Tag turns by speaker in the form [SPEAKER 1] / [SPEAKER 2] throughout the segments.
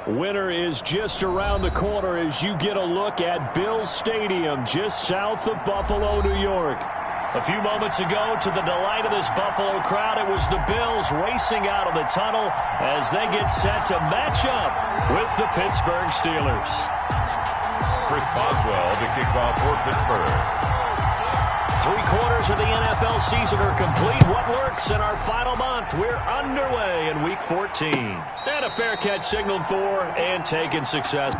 [SPEAKER 1] Winter is just around the corner as you get a look at Bills Stadium just south of Buffalo, New York. A few moments ago, to the delight of this Buffalo crowd, it was the Bills racing out of the tunnel as they get set to match up with the Pittsburgh Steelers.
[SPEAKER 2] Chris Boswell to kick off for Pittsburgh.
[SPEAKER 1] 3/4 of the NFL season are complete. What works in our final month? We're underway in Week 14. And a fair catch signaled for and taken success.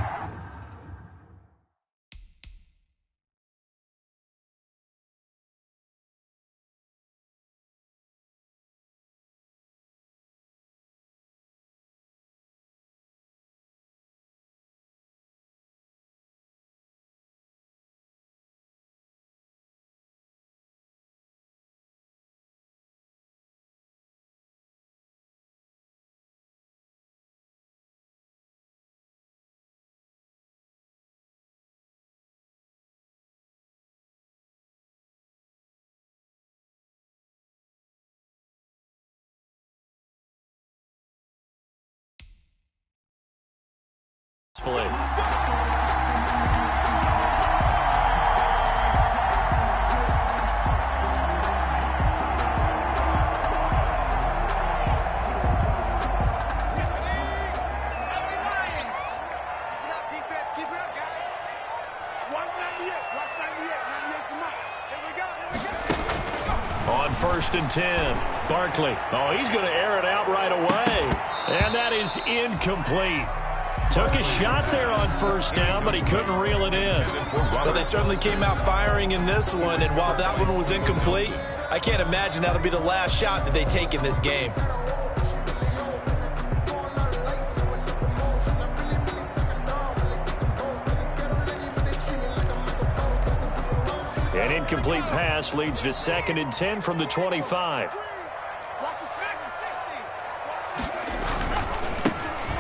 [SPEAKER 1] On 1st and 10, Barkley. Oh, he's going to air it out right away. And that is incomplete. Took a shot there on 1st down, but he couldn't reel it in.
[SPEAKER 3] Well, they certainly came out firing in this one, and while that one was incomplete, I can't imagine that'll be the last shot that they take in this game.
[SPEAKER 1] An incomplete pass leads to 2nd and 10 from the 25.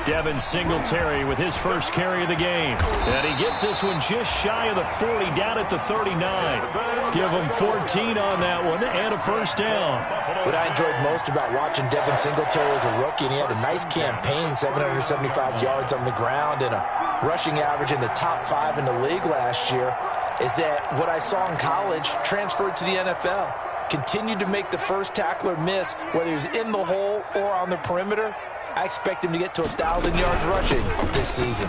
[SPEAKER 1] Devin Singletary with his first carry of the game. And he gets this one just shy of the 40, down at the 39. Give him 14 on that one and a 1st down.
[SPEAKER 4] What I enjoyed most about watching Devin Singletary as a rookie, and he had a nice campaign, 775 yards on the ground and a rushing average in the top 5 in the league last year, is that what I saw in college transferred to the NFL. Continued to make the first tackler miss, whether he's in the hole or on the perimeter. I expect him to get to 1,000 yards rushing this season.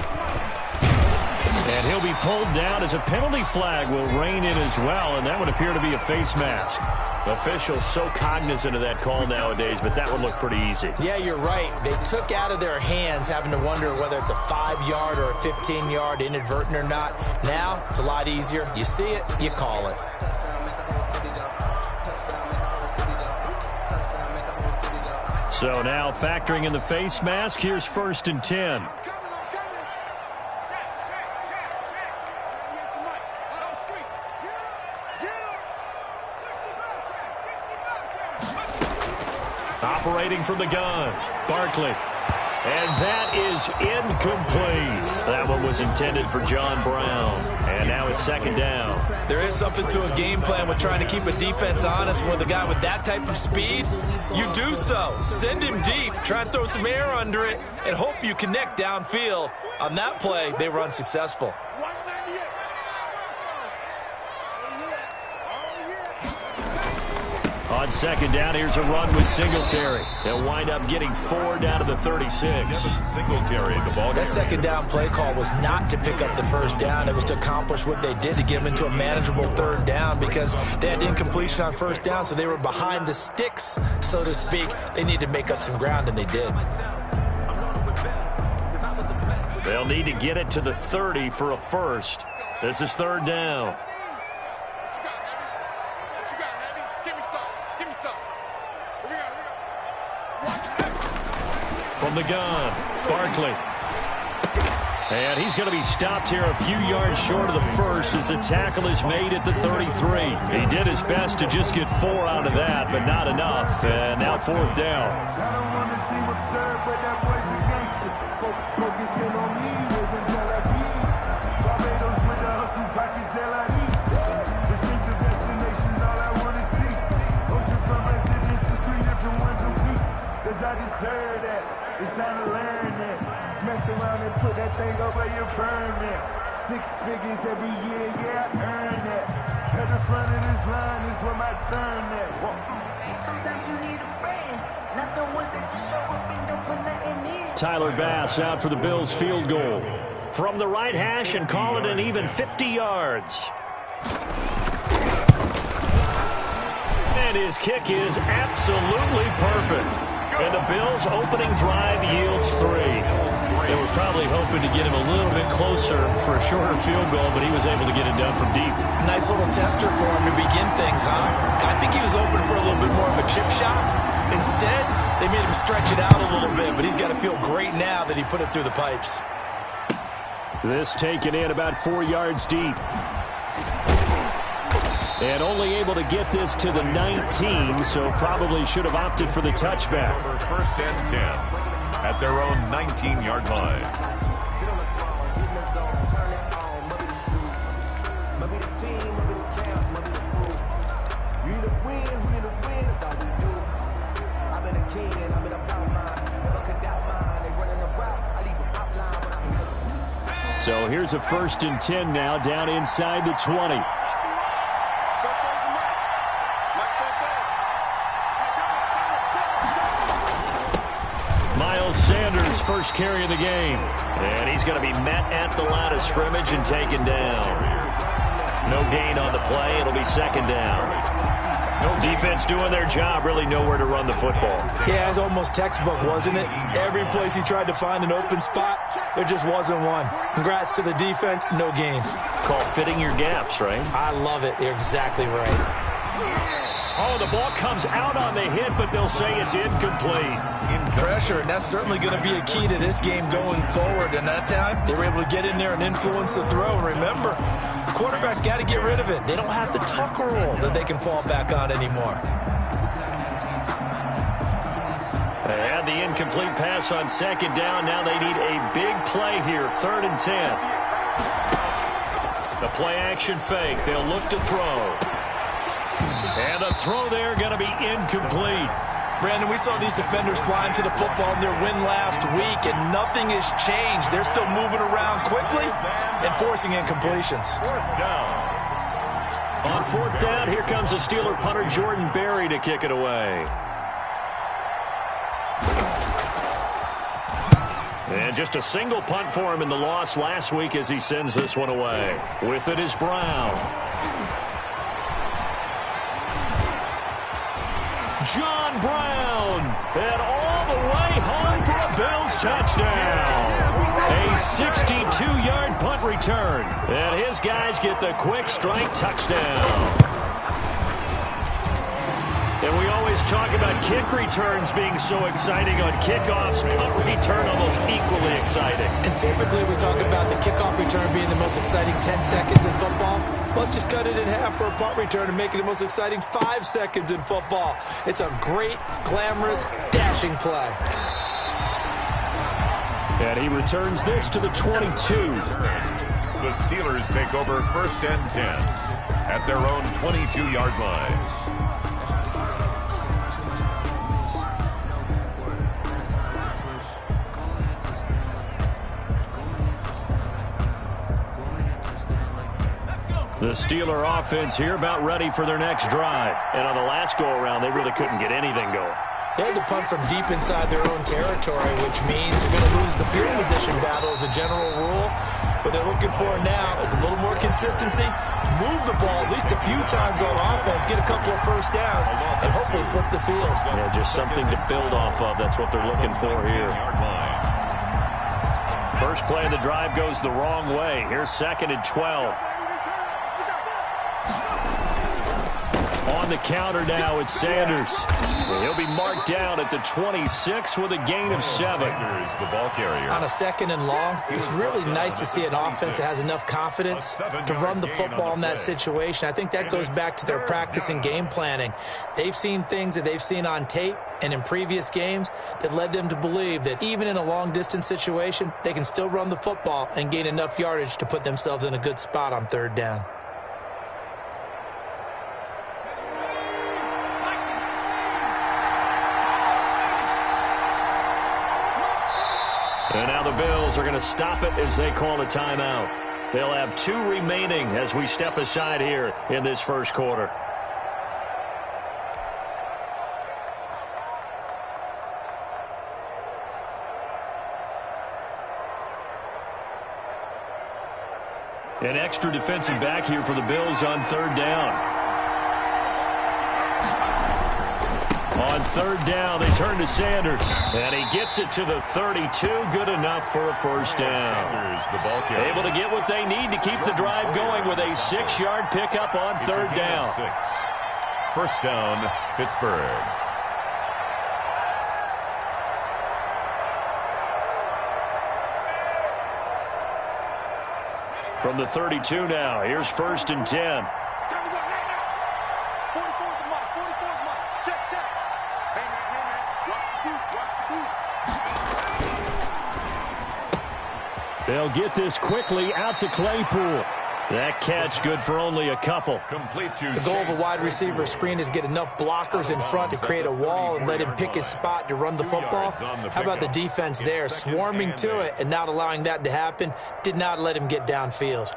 [SPEAKER 1] And he'll be pulled down as a penalty flag will rein in as well, and that would appear to be a face mask. Officials so cognizant of that call nowadays, but that would look pretty easy.
[SPEAKER 3] Yeah, you're right. They took out of their hands having to wonder whether it's a 5-yard or a 15-yard inadvertent or not. Now, it's a lot easier. You see it, you call it.
[SPEAKER 1] So now factoring in the face mask, here's 1st and 10. Operating from the gun, Barkley. And that is incomplete. That one was intended for John Brown. And now it's 2nd down.
[SPEAKER 3] There is something to a game plan with trying to keep a defense honest. With a guy with that type of speed, you do so. Send him deep, try and throw some air under it, and hope you connect downfield. On that play, they were unsuccessful.
[SPEAKER 1] On 2nd down, here's a run with Singletary. They'll wind up getting 4 down to the 36.
[SPEAKER 2] Singletary, the ball.
[SPEAKER 3] That 2nd down play call was not to pick up the 1st down. It was to accomplish what they did, to get them into a manageable 3rd down, because they had incompletion on 1st down, so they were behind the sticks, so to speak. They needed to make up some ground, and they did.
[SPEAKER 1] They'll need to get it to the 30 for a 1st. This is 3rd down. From the gun, Barkley. And he's going to be stopped here a few yards short of the 1st as the tackle is made at the 33. He did his best to just get 4 out of that, but not enough. And now 4th down.
[SPEAKER 5] I deserve that. It's time to learn that. Mess around and put that thing over your permit. 6 figures every year, yeah, I earn that. At the front of this line is where my turn at.
[SPEAKER 6] Sometimes you need a friend, not the ones that just show up and don't put nothing in.
[SPEAKER 1] Tyler Bass out for the Bills field goal. From the right hash and call it an even 50 yards. And his kick is absolutely perfect. And the Bills' opening drive yields 3. They were probably hoping to get him a little bit closer for a shorter field goal, but he was able to get it done from deep.
[SPEAKER 3] Nice little tester for him to begin things, huh? I think he was open for a little bit more of a chip shot. Instead, they made him stretch it out a little bit, but he's got to feel great now that he put it through the pipes.
[SPEAKER 1] This taken in about 4 yards deep. And only able to get this to the 19, so probably should have opted for the touchback.
[SPEAKER 2] Over 1st and 10 at their own 19-yard line.
[SPEAKER 1] So here's a 1st and 10 now, down inside the 20. Sanders, first carry of the game. And he's going to be met at the line of scrimmage and taken down. No gain on the play. It'll be 2nd down. Defense doing their job, really nowhere to run the football.
[SPEAKER 3] Yeah, it's almost textbook, wasn't it? Every place he tried to find an open spot, there just wasn't one. Congrats to the defense, no gain.
[SPEAKER 1] Called fitting your gaps, right?
[SPEAKER 3] I love it. You're exactly right.
[SPEAKER 1] Oh, the ball comes out on the hit, but they'll say it's incomplete.
[SPEAKER 3] Pressure, and that's certainly going to be a key to this game going forward. And that time, they were able to get in there and influence the throw. And remember, quarterbacks got to get rid of it. They don't have the tuck rule that they can fall back on anymore.
[SPEAKER 1] They had the incomplete pass on 2nd down. Now they need a big play here, 3rd and 10. The play action fake. They'll look to throw. And the throw there going to be incomplete.
[SPEAKER 3] Brandon, we saw these defenders flying to the football in their win last week, and nothing has changed. They're still moving around quickly and forcing incompletions.
[SPEAKER 1] On 4th down, here comes the Steeler punter Jordan Berry to kick it away. And just a single punt for him in the loss last week as he sends this one away. With it is Brown. John Brown, and all the way home for a Bills touchdown. A 62-yard punt return, and his guys get the quick strike touchdown. And we always talk about kick returns being so exciting on kickoffs. Punt return almost equally exciting.
[SPEAKER 3] And typically we talk about the kickoff return being the most exciting 10 seconds in football. Let's just cut it in half for a punt return and make it the most exciting 5 seconds in football. It's a great, glamorous, dashing play.
[SPEAKER 1] And he returns this to the 22.
[SPEAKER 2] The Steelers take over 1st and 10 at their own 22-yard line.
[SPEAKER 1] The Steeler offense here about ready for their next drive. And on the last go-around, they really couldn't get anything going.
[SPEAKER 3] They had to punt from deep inside their own territory, which means you're going to lose the field position battle as a general rule. What they're looking for now is a little more consistency, move the ball at least a few times on offense, get a couple of 1st downs, and hopefully flip the field.
[SPEAKER 1] Yeah, just something to build off of. That's what they're looking for here. First play of the drive goes the wrong way. Here's 2nd and 12. On the counter now, it's Sanders. He'll be marked down at the 26 with a gain of 7.
[SPEAKER 2] The ball carrier.
[SPEAKER 3] On a 2nd and long, it's really nice to see an offense that has enough confidence to run the football in that situation. I think that goes back to their practice and game planning. They've seen things that they've seen on tape and in previous games that led them to believe that even in a long-distance situation, they can still run the football and gain enough yardage to put themselves in a good spot on 3rd down.
[SPEAKER 1] And now the Bills are going to stop it as they call a timeout. They'll have 2 remaining as we step aside here in this first quarter. An extra defensive back here for the Bills on 3rd down. On 3rd down, they turn to Sanders. And he gets it to the 32. Good enough for a first down.
[SPEAKER 2] Sanders, the ball carrier.
[SPEAKER 1] Able to get what they need to keep the drive going with a 6-yard pickup on 3rd down.
[SPEAKER 2] 6. First down, Pittsburgh.
[SPEAKER 1] From the 32 now, here's 1st and 10. They'll get this quickly out to Claypool. That catch good for only a couple.
[SPEAKER 2] Complete to
[SPEAKER 4] the goal of a wide receiver screen is get enough blockers in front to create a wall and let him pick his spot to run the football. How about the defense there, swarming to it and not allowing that to happen? Did not let him get downfield.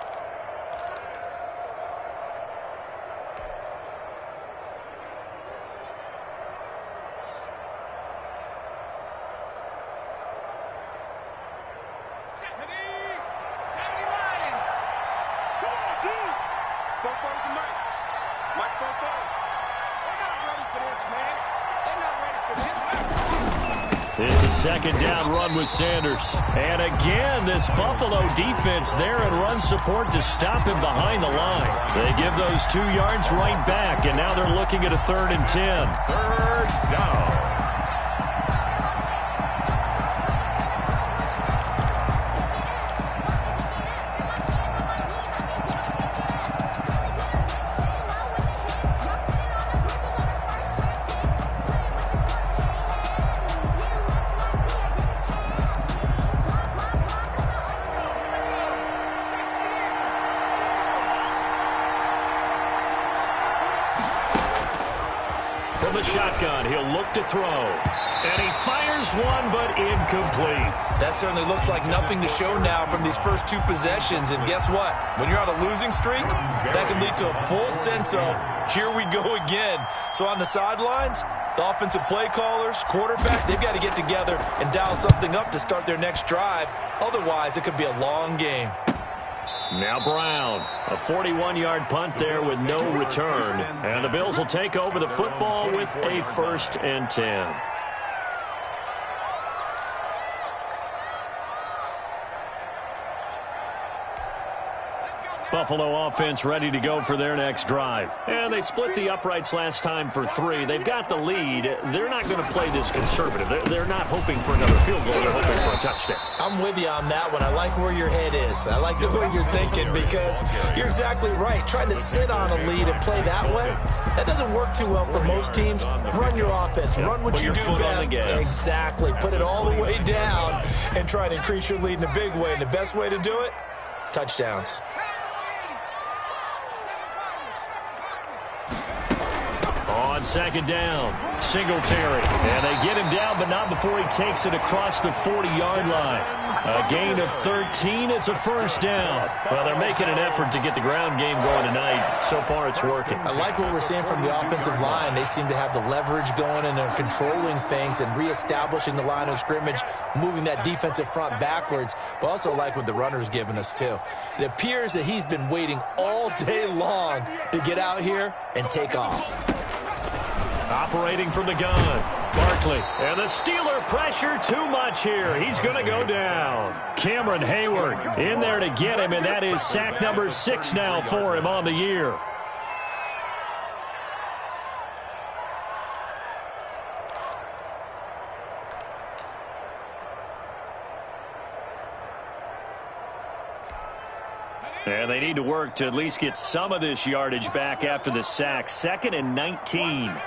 [SPEAKER 1] It's a 2nd down run with Sanders. And again, this Buffalo defense there and run support to stop him behind the line. They give those 2 yards right back, and now they're looking at a 3rd and 10.
[SPEAKER 2] 3rd down.
[SPEAKER 1] From the shotgun, he'll look to throw. And he fires one, but incomplete.
[SPEAKER 3] That certainly looks like nothing to show now from these first 2 possessions. And guess what? When you're on a losing streak, that can lead to a full sense of, here we go again. So on the sidelines, the offensive play callers, quarterback, they've got to get together and dial something up to start their next drive. Otherwise, it could be a long game.
[SPEAKER 1] Now Brown, a 41-yard punt there with no return. And the Bills will take over the football with a 1st and 10. Buffalo offense ready to go for their next drive. And they split the uprights last time for 3. They've got the lead. They're not going to play this conservative. They're not hoping for another field goal. They're hoping for a touchdown.
[SPEAKER 4] I'm with you on that one. I like where your head is. I like the way you're thinking because you're exactly right. Trying to sit on a lead and play that way, that doesn't work too well for most teams. Run your offense. Run what you do best. Exactly. Put it all the way down and try to increase your lead in a big way. And the best way to do it, touchdowns.
[SPEAKER 1] On 2nd down, Singletary. And they get him down, but not before he takes it across the 40-yard line. A gain of 13. It's a 1st down. Well, they're making an effort to get the ground game going tonight. So far, it's working.
[SPEAKER 4] I like what we're seeing from the offensive line. They seem to have the leverage going, and they're controlling things and reestablishing the line of scrimmage, moving that defensive front backwards, but also like what the runner's giving us, too. It appears that he's been waiting all day long to get out here and take off.
[SPEAKER 1] Operating from the gun, Barkley. And the Steeler pressure too much here. He's going to go down. Cameron Hayward in there to get him, and that is sack number 6 now for him on the year. And they need to work to at least get some of this yardage back after the sack. 2nd and 19.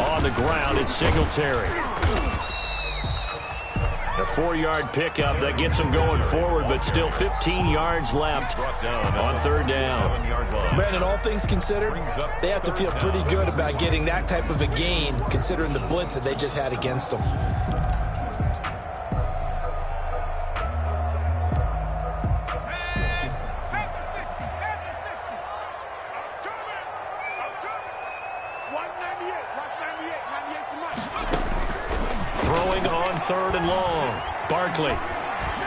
[SPEAKER 1] On the ground, it's Singletary. A 4-yard pickup that gets them going forward, but still 15 yards left on third down.
[SPEAKER 3] Brandon, all things considered, they have to feel pretty good about getting that type of a gain, considering the blitz that they just had against them.
[SPEAKER 1] Throwing on third and long. Barkley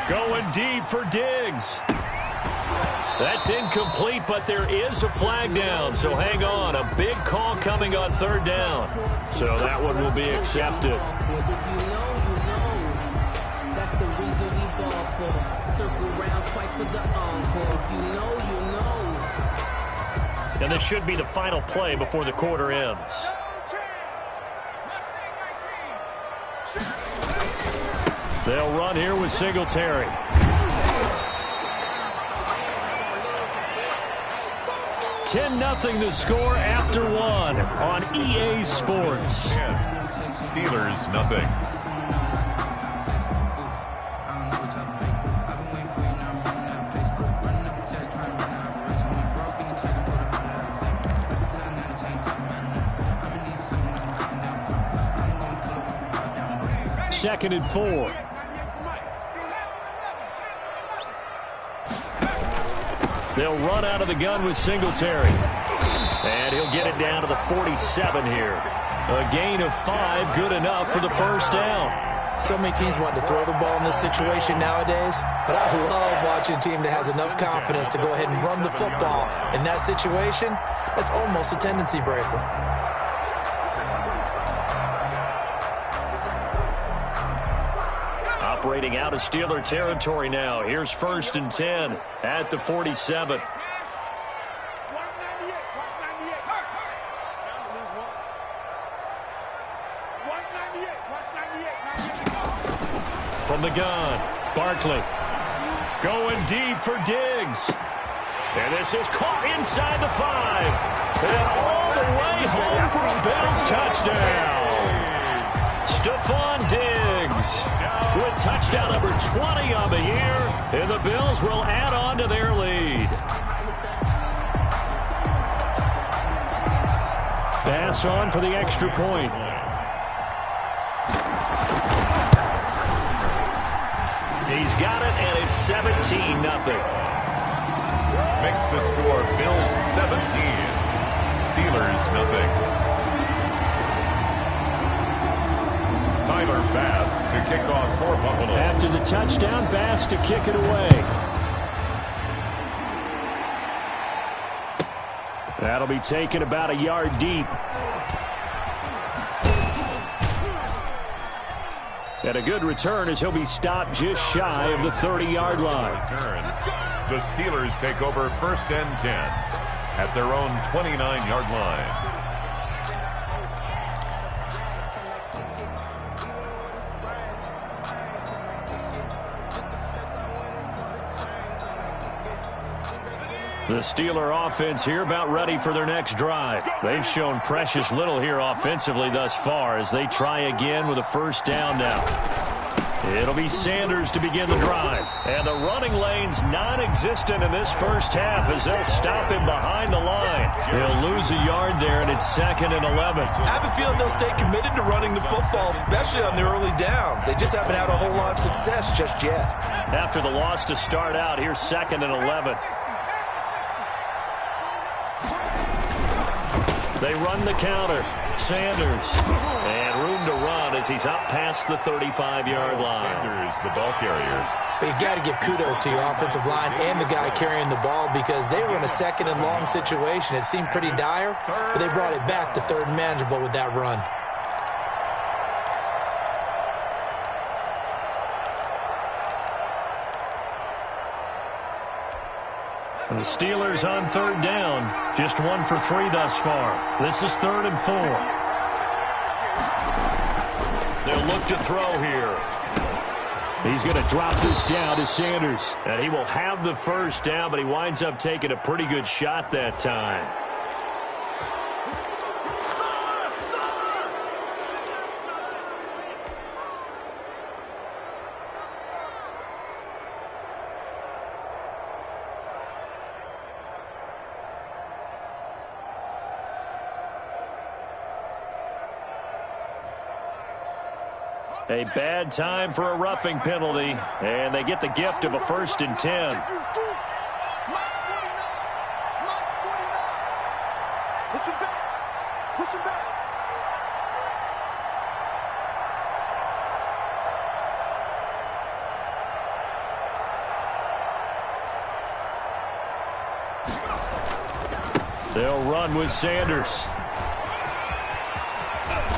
[SPEAKER 1] going deep for Diggs. That's incomplete, but there is a flag down, so hang on. A big call coming on third down. So that one will be accepted.
[SPEAKER 7] That's the reason we ball for. Circle round twice for the encore. If you know, you know.
[SPEAKER 1] And this should be the final play before the quarter ends. They'll run here with Singletary. 10-0 the score after one on EA Sports.
[SPEAKER 2] Steelers, nothing.
[SPEAKER 1] Second and 4. They'll run out of the gun with Singletary. And he'll get it down to the 47 here. A gain of 5, good enough for the first down.
[SPEAKER 3] So many teams want to throw the ball in this situation nowadays, but I love watching a team that has enough confidence to go ahead and run the football. In that situation, that's almost a tendency breaker.
[SPEAKER 1] Operating out of Steeler territory now. Here's first and 10 at the 47. From the gun, Barkley going deep for Diggs. And this is caught inside the 5. And all the way home for a Bills touchdown. Stephon Diggs with touchdown number 20 on the year. And the Bills will add on to their lead. Pass on for the extra point. He's got it, and it's 17-0.
[SPEAKER 2] Makes the score Bills 17. Steelers, nothing. Tyler Bass to kick off for Buffalo.
[SPEAKER 1] After the touchdown, Bass to kick it away. That'll be taken about a yard deep. And a good return as he'll be stopped just shy of the 30-yard line.
[SPEAKER 2] The Steelers take over first and 10 at their own 29-yard line.
[SPEAKER 1] The Steeler offense here about ready for their next drive. They've shown precious little here offensively thus far as they try again with a first down now. It'll be Sanders to begin the drive. And the running lane's non-existent in this first half as they'll stop him behind the line. He'll lose a yard there, and it's second and 11.
[SPEAKER 3] I have a feeling they'll stay committed to running the football, especially on the early downs. They just haven't had a whole lot of success just yet.
[SPEAKER 1] After the loss to start out, here's second and 11. They run the counter. Sanders. And room to run as he's up past the 35-yard line.
[SPEAKER 2] Sanders, the ball carrier.
[SPEAKER 3] But you got to give kudos to your offensive line and the guy carrying the ball because they were in a second and long situation. It seemed pretty dire, but they brought it back to third and manageable with that run.
[SPEAKER 1] And the Steelers on third down. Just 1 for 3 thus far. This is 3rd and 4. They'll look to throw here. He's going to drop this down to Sanders. And he will have the first down, but he winds up taking a pretty good shot that time. A bad time for a roughing penalty, and they get the gift of a 1st and 10. They'll run with Sanders.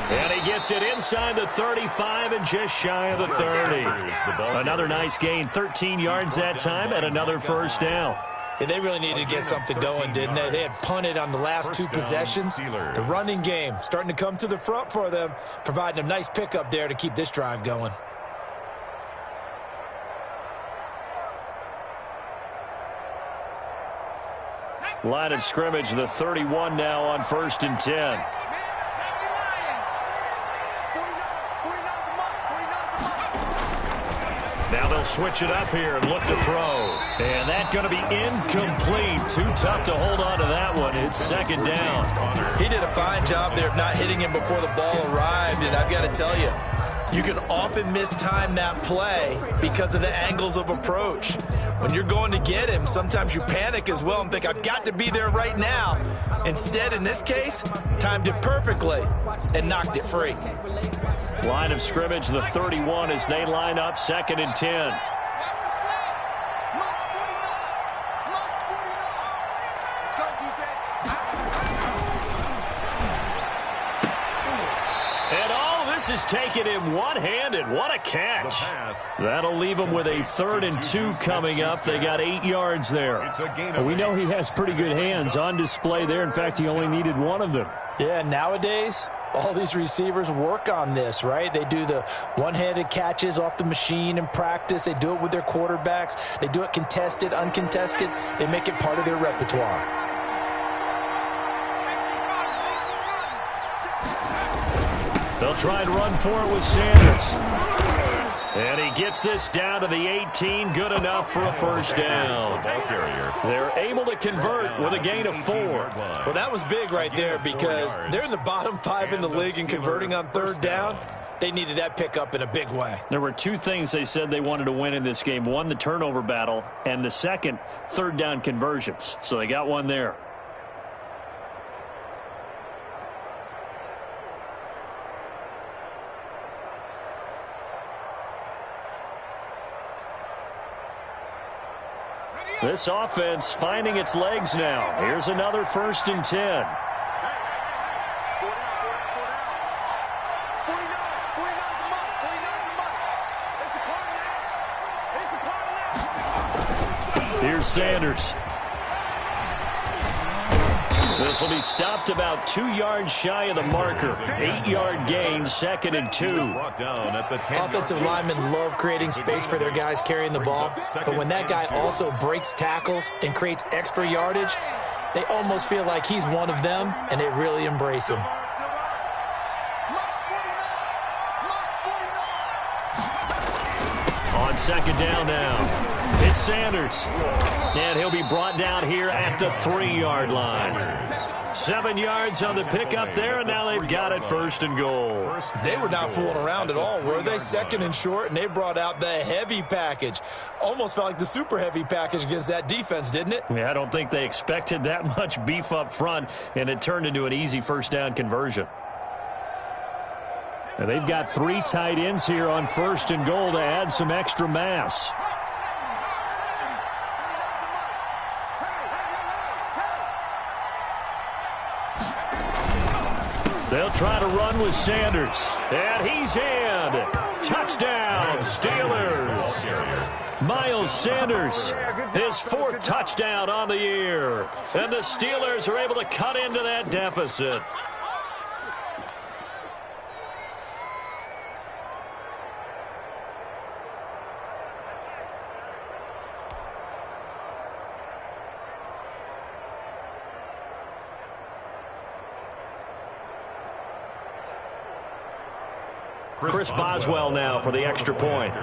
[SPEAKER 1] And he gets it inside the 35 and just shy of the 30. Another nice gain, 13 yards that time, and another 1st down.
[SPEAKER 3] Yeah, they really needed to get something going, didn't they? They had punted on the last 2 possessions. The running game starting to come to the front for them, providing a nice pickup there to keep this drive going.
[SPEAKER 1] Line of scrimmage, the 31 now on 1st and 10. Now they'll switch it up here and look to throw. And that's going to be incomplete. Too tough to hold on to that one. It's 2nd down.
[SPEAKER 3] He did a fine job there of not hitting him before the ball arrived, and I've got to tell you, you can often mistime that play because of the angles of approach. When you're going to get him, sometimes you panic as well and think, I've got to be there right now. Instead, in this case, timed it perfectly and knocked it free.
[SPEAKER 1] Line of scrimmage, the 31 as they line up 2nd and 10. This is taking him one-handed. What a catch. That'll leave him with a 3rd and 2 coming up. They got 8 yards there.
[SPEAKER 8] Well, we know he has pretty good hands on display there. In fact, he only needed one of them.
[SPEAKER 4] Yeah, nowadays, all these receivers work on this, right? They do the one-handed catches off the machine in practice. They do it with their quarterbacks. They do it contested, uncontested. They make it part of their repertoire.
[SPEAKER 1] They'll try and run for it with Sanders. And he gets this down to the 18, good enough for a 1st down. They're able to convert with a gain of 4.
[SPEAKER 3] Well, that was big right there because they're in the bottom 5 in the league in converting on 3rd down. They needed that pickup in a big way.
[SPEAKER 1] There were 2 things they said they wanted to win in this game. One, the turnover battle, and the second, 3rd down conversions. So they got one there. This offense finding its legs now. Here's another 1st and 10. Here's Sanders. This will be stopped about 2 yards shy of the marker. 8-yard gain, 2nd and 2.
[SPEAKER 3] Offensive linemen love creating space for their guys carrying the ball, but when that guy also breaks tackles and creates extra yardage, they almost feel like he's one of them, and they really embrace him.
[SPEAKER 1] On 2nd down now. It's Sanders. And he'll be brought down here at the 3-yard line. 7 yards on the pickup there, and now they've got it 1st and goal.
[SPEAKER 3] They were not fooling around at all, were they? 2nd and short, and they brought out the heavy package. Almost felt like the super heavy package against that defense, didn't it?
[SPEAKER 1] Yeah, I don't think they expected that much beef up front, and it turned into an easy 1st down conversion. And they've got 3 tight ends here on 1st and goal to add some extra mass. They'll try to run with Sanders. And he's in. Touchdown, Steelers. Miles Sanders, his 4th touchdown on the year. And the Steelers are able to cut into that deficit. Chris Boswell now for the extra point.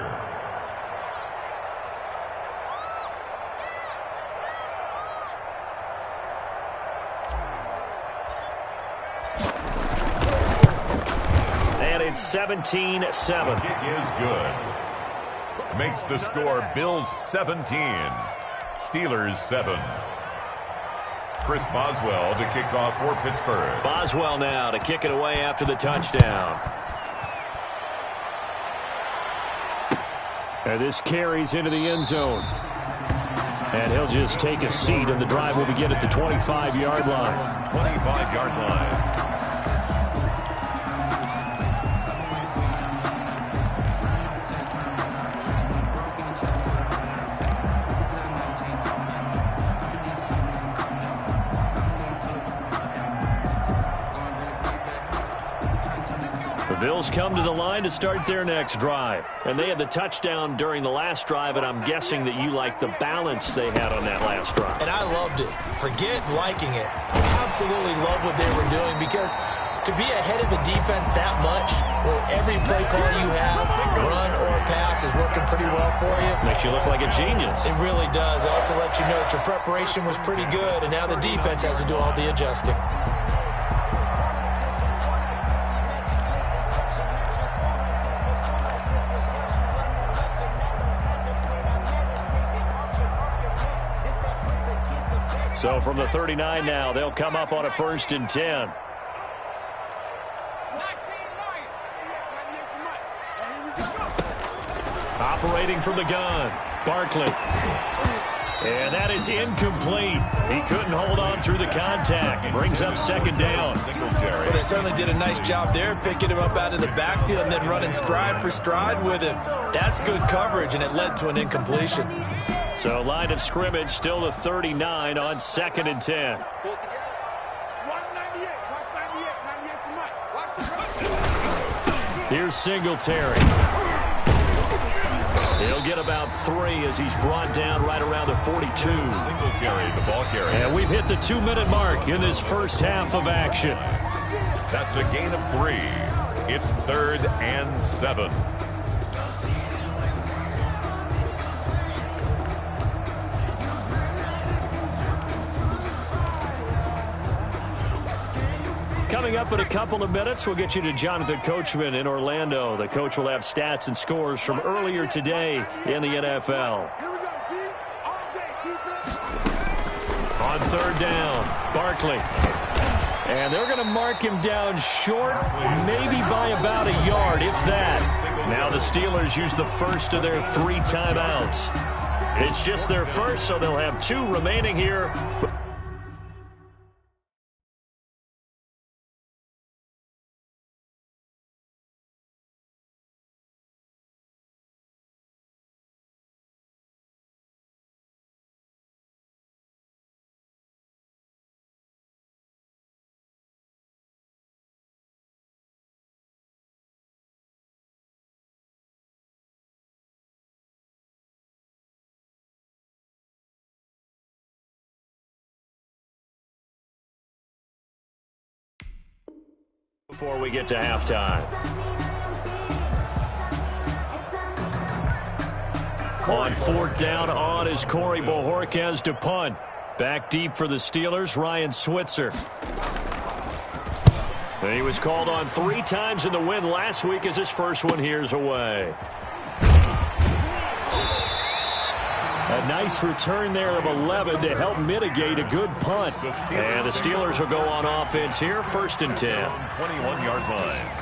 [SPEAKER 1] And a it's 17-7.
[SPEAKER 2] It is good. Makes the score Bills 17, Steelers 7. Chris Boswell to kick off for Pittsburgh.
[SPEAKER 1] Boswell now to kick it away after the touchdown. And this carries into the end zone. And he'll just take a seat, and the drive will begin at the 25-yard line.
[SPEAKER 2] 25-yard line.
[SPEAKER 1] Bills come to the line to start their next drive. And they had the touchdown during the last drive, and I'm guessing that you like the balance they had on that last drive.
[SPEAKER 3] And I loved it. Forget liking it. Absolutely love what they were doing, because to be ahead of the defense that much, where every play call you have, run or pass, is working pretty well for you.
[SPEAKER 1] Makes you look like a genius.
[SPEAKER 3] It really does. It also lets you know that your preparation was pretty good, and now the defense has to do all the adjusting.
[SPEAKER 1] So from the 39 now, they'll come up on a 1st and 10. Operating from the gun, Barkley. And that is incomplete. He couldn't hold on through the contact. Brings up 2nd down.
[SPEAKER 3] Well, they certainly did a nice job there, picking him up out of the backfield and then running stride for stride with him. That's good coverage, and it led to an incompletion.
[SPEAKER 1] So line of scrimmage still the 39 on 2nd and 10. Here's Singletary. He'll get about 3 as he's brought down right around the 42.
[SPEAKER 2] Singletary, the ball carrier.
[SPEAKER 1] And we've hit the 2-minute mark in this first half of action.
[SPEAKER 2] That's a gain of 3. It's 3rd and 7.
[SPEAKER 1] Coming up in a couple of minutes, we'll get you to Jonathan Coachman in Orlando. The coach will have stats and scores from earlier today in the NFL. On 3rd down, Barkley. And they're going to mark him down short, maybe by about a yard, if that. Now the Steelers use the first of their 3 timeouts. It's just their first, so they'll have 2 remaining here. Before we get to halftime. On 4th down, on is Corey Bojorquez to punt. Back deep for the Steelers, Ryan Switzer. And he was called on 3 times in the win last week as his first one here's away. A nice return there of 11 to help mitigate a good punt. And the Steelers will go on offense here, 1st and 10.
[SPEAKER 2] 21-yard line.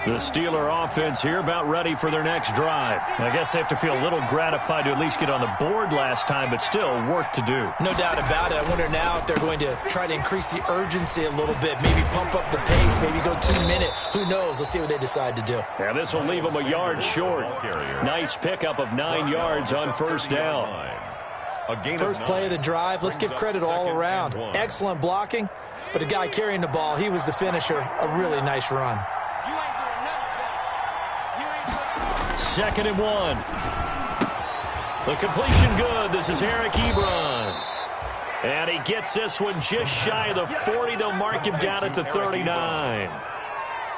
[SPEAKER 1] The Steeler offense here about ready for their next drive. I guess they have to feel a little gratified to at least get on the board last time, but still work to do.
[SPEAKER 3] No doubt about it. I wonder now if they're going to try to increase the urgency a little bit, maybe pump up the pace, maybe go 2-minute. Who knows? Let's see what they decide to do.
[SPEAKER 1] And this will leave them a yard short. Nice pickup of 9 yards on 1st down.
[SPEAKER 3] First play of the drive. Let's give credit all around. Excellent blocking, but the guy carrying the ball, he was the finisher. A really nice run.
[SPEAKER 1] 2nd and 1. The completion good. This is Eric Ebron. And he gets this one just shy of the 40. They'll mark him down at the 39.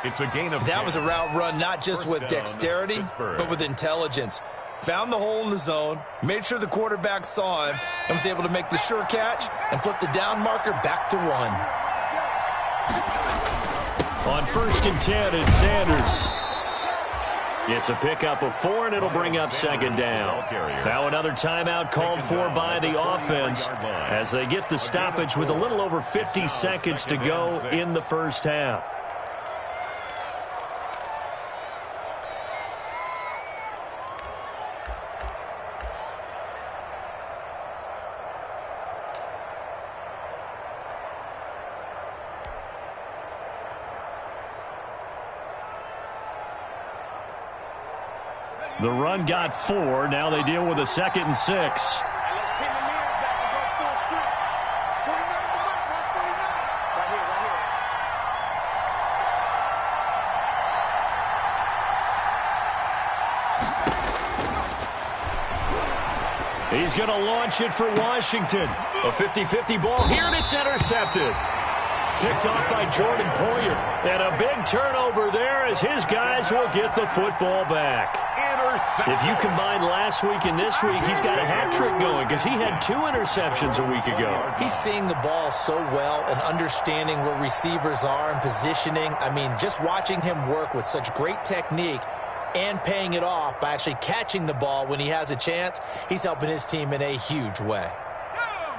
[SPEAKER 2] It's a gain of
[SPEAKER 3] That was a route run, not just with dexterity, but with intelligence. Found the hole in the zone, made sure the quarterback saw him, and was able to make the sure catch and flip the down marker back to 1.
[SPEAKER 1] On 1st and 10, it's Sanders. It's a pickup of 4, and it'll bring up 2nd down. Now another timeout called for by the offense as they get the stoppage with a little over 50 seconds to go in the first half. The run got 4. Now they deal with a 2nd and 6. He's going to launch it for Washington. A 50-50 ball here, and it's intercepted. Picked off by Jordan Poyer. And a big turnover there as his guys will get the football back. If you combine last week and this week, he's got a hat trick going because he had 2 interceptions a week ago.
[SPEAKER 4] He's seeing the ball so well and understanding where receivers are and positioning. I mean, just watching him work with such great technique and paying it off by actually catching the ball when he has a chance, he's helping his team in a huge way.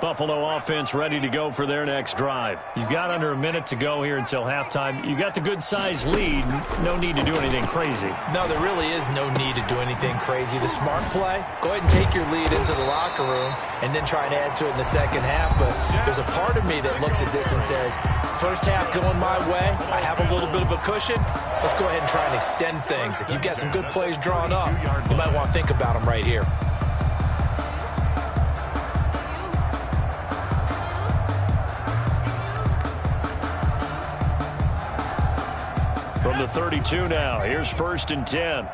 [SPEAKER 1] Buffalo offense ready to go for their next drive. You've got under a minute to go here until halftime. You got the good-sized lead. No need to do anything crazy.
[SPEAKER 4] No, there really is no need to do anything crazy. The smart play, go ahead and take your lead into the locker room and then try and add to it in the second half. But there's a part of me that looks at this and says, first half going my way, I have a little bit of a cushion. Let's go ahead and try and extend things. If you've got some good plays drawn up, you might want to think about them right here.
[SPEAKER 1] From the 32 now, here's 1st and 10.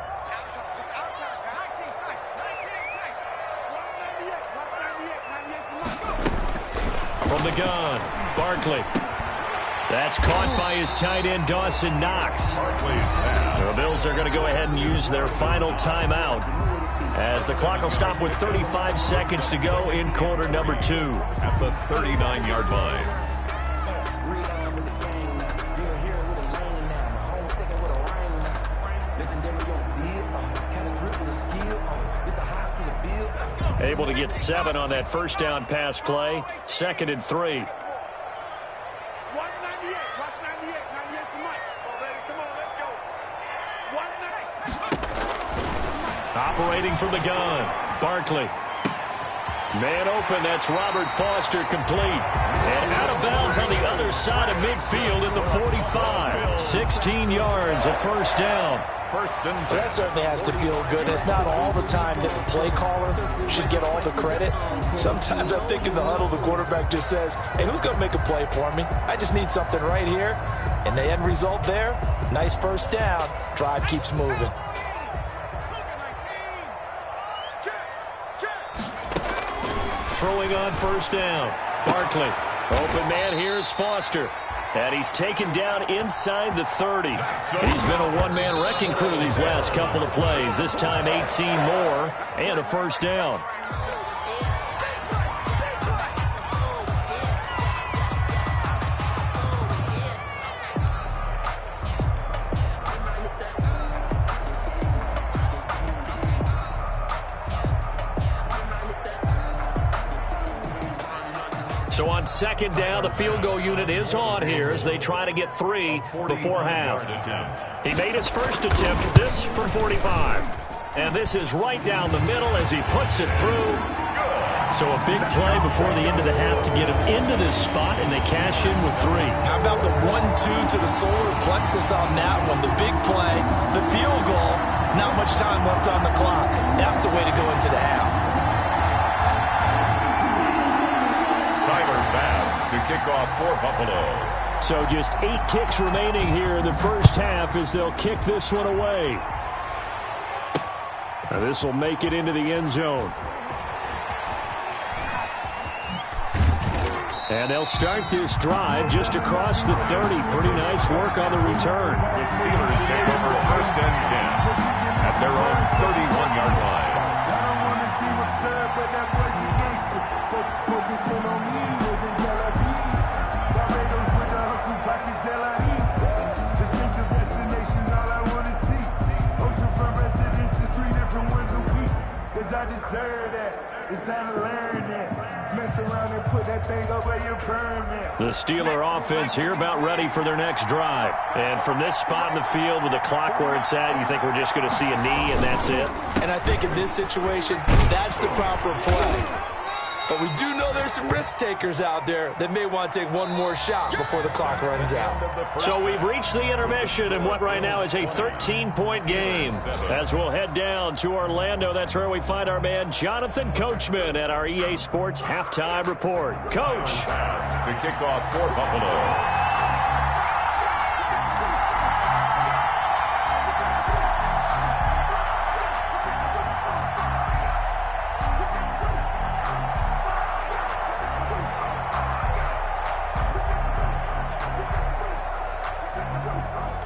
[SPEAKER 1] From the gun, Barkley. That's caught by his tight end, Dawson Knox. The Bills are going to go ahead and use their final timeout as the clock will stop with 35 seconds to go in quarter number 2.
[SPEAKER 2] At the 39-yard line.
[SPEAKER 1] Able to get 7 on that first down pass play. 2nd and 3. Operating from the gun, Barkley. Man open, that's Robert Foster, complete. And out of bounds on the other side of midfield at the 45. 16 yards, a first down.
[SPEAKER 4] That certainly has to feel good. It's not all the time that the play caller should get all the credit. Sometimes I think in the huddle, the quarterback just says, hey, who's going to make a play for me? I just need something right here. And the end result there, nice first down. Drive keeps moving.
[SPEAKER 1] Throwing on first down, Barkley. Open man, here's Foster. And he's taken down inside the 30. He's been a one-man wrecking crew these last couple of plays. This time 18 more and a first down. So on 2nd down, the field goal unit is on here as they try to get 3 before half. He made his first attempt, this from 45. And this is right down the middle as he puts it through. So a big play before the end of the half to get him into this spot, and they cash in with 3.
[SPEAKER 4] How about the 1-2 to the solar plexus on that one? The big play, the field goal, not much time left on the clock. That's the way to go into the half.
[SPEAKER 2] To kick off for Buffalo.
[SPEAKER 1] So just 8 ticks remaining here in the first half as they'll kick this one away. Now this will make it into the end zone. And they'll start this drive just across the 30. Pretty nice work on the return.
[SPEAKER 2] The Steelers take over 1st and 10 at their own 31-yard line.
[SPEAKER 5] I don't want to see what's up, but that boy's a gangster. Focusing on me, live in Tel Aviv. Barbados with the hustle, pockets LIDs. This cause I deserve that. It's time to learn that. Mess around and put that thing over your permit.
[SPEAKER 1] The Steeler offense here about ready for their next drive. And from this spot in the field with the clock where it's at, you think we're just going to see a knee and that's it?
[SPEAKER 3] And I think in this situation, that's the proper play. But we do know there's some risk takers out there that may want to take one more shot before the clock runs out.
[SPEAKER 1] So we've reached the intermission in what right now is a 13-point game. As we'll head down to Orlando, that's where we find our man Jonathan Coachman at our EA Sports Halftime Report. Coach.
[SPEAKER 2] Pass to kick off for Buffalo.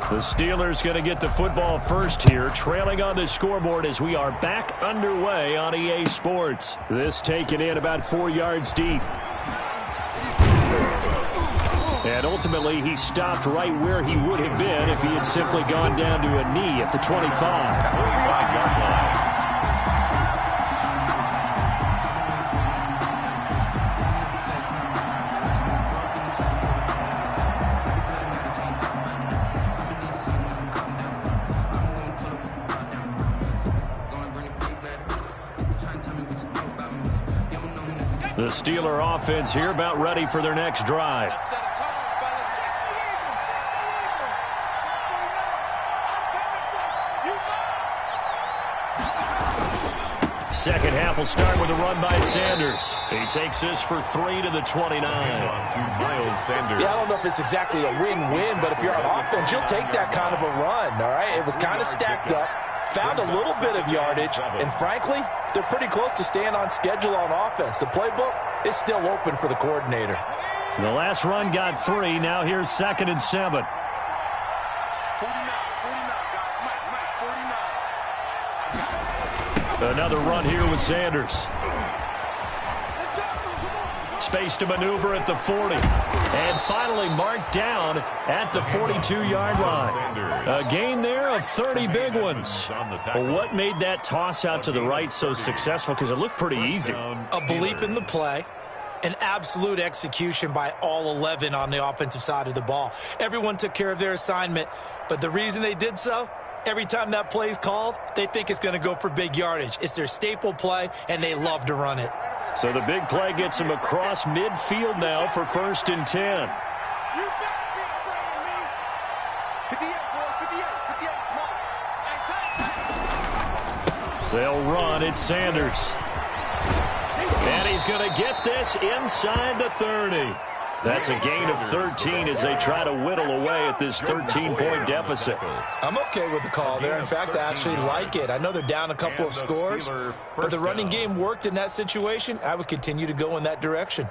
[SPEAKER 1] The Steelers going to get the football first here, trailing on the scoreboard as we are back underway on EA Sports. This taken in about 4 yards deep. And ultimately, he stopped right where he would have been if he had simply gone down to a knee at the 25.
[SPEAKER 2] 25-yard line.
[SPEAKER 1] The Steeler offense here about ready for their next drive. Second half will start with a run by Sanders. He takes this for 3 to the 29.
[SPEAKER 2] Miles Sanders.
[SPEAKER 4] Yeah, I don't know if it's exactly a win-win, but if you're on offense, you'll take that kind of a run, all right? It was kind of stacked up. Found a little bit of yardage, and frankly, they're pretty close to staying on schedule on offense. The playbook is still open for the coordinator.
[SPEAKER 1] The last run got 3. Now here's 2nd and 7.
[SPEAKER 5] 49, guys. Mike, 49.
[SPEAKER 1] Another run here with Sanders. Space to maneuver at the 40. And finally marked down at the 42-yard line. A gain there of 30 big ones. What made that toss out to the right so successful? Because it looked pretty easy.
[SPEAKER 3] A belief in the play, an absolute execution by all 11 on the offensive side of the ball. Everyone took care of their assignment, but the reason they did so, every time that play is called, they think it's going to go for big yardage. It's their staple play, and they love to run it.
[SPEAKER 1] So the big play gets him across midfield now for 1st and 10. They'll run. It's Sanders. And he's going to get this inside the 30. That's a gain of 13 as they try to whittle away at this 13-point deficit.
[SPEAKER 3] I'm okay with the call there. In fact, I actually like it. I know they're down a couple of scores, but the running game worked in that situation. I would continue to go in that direction.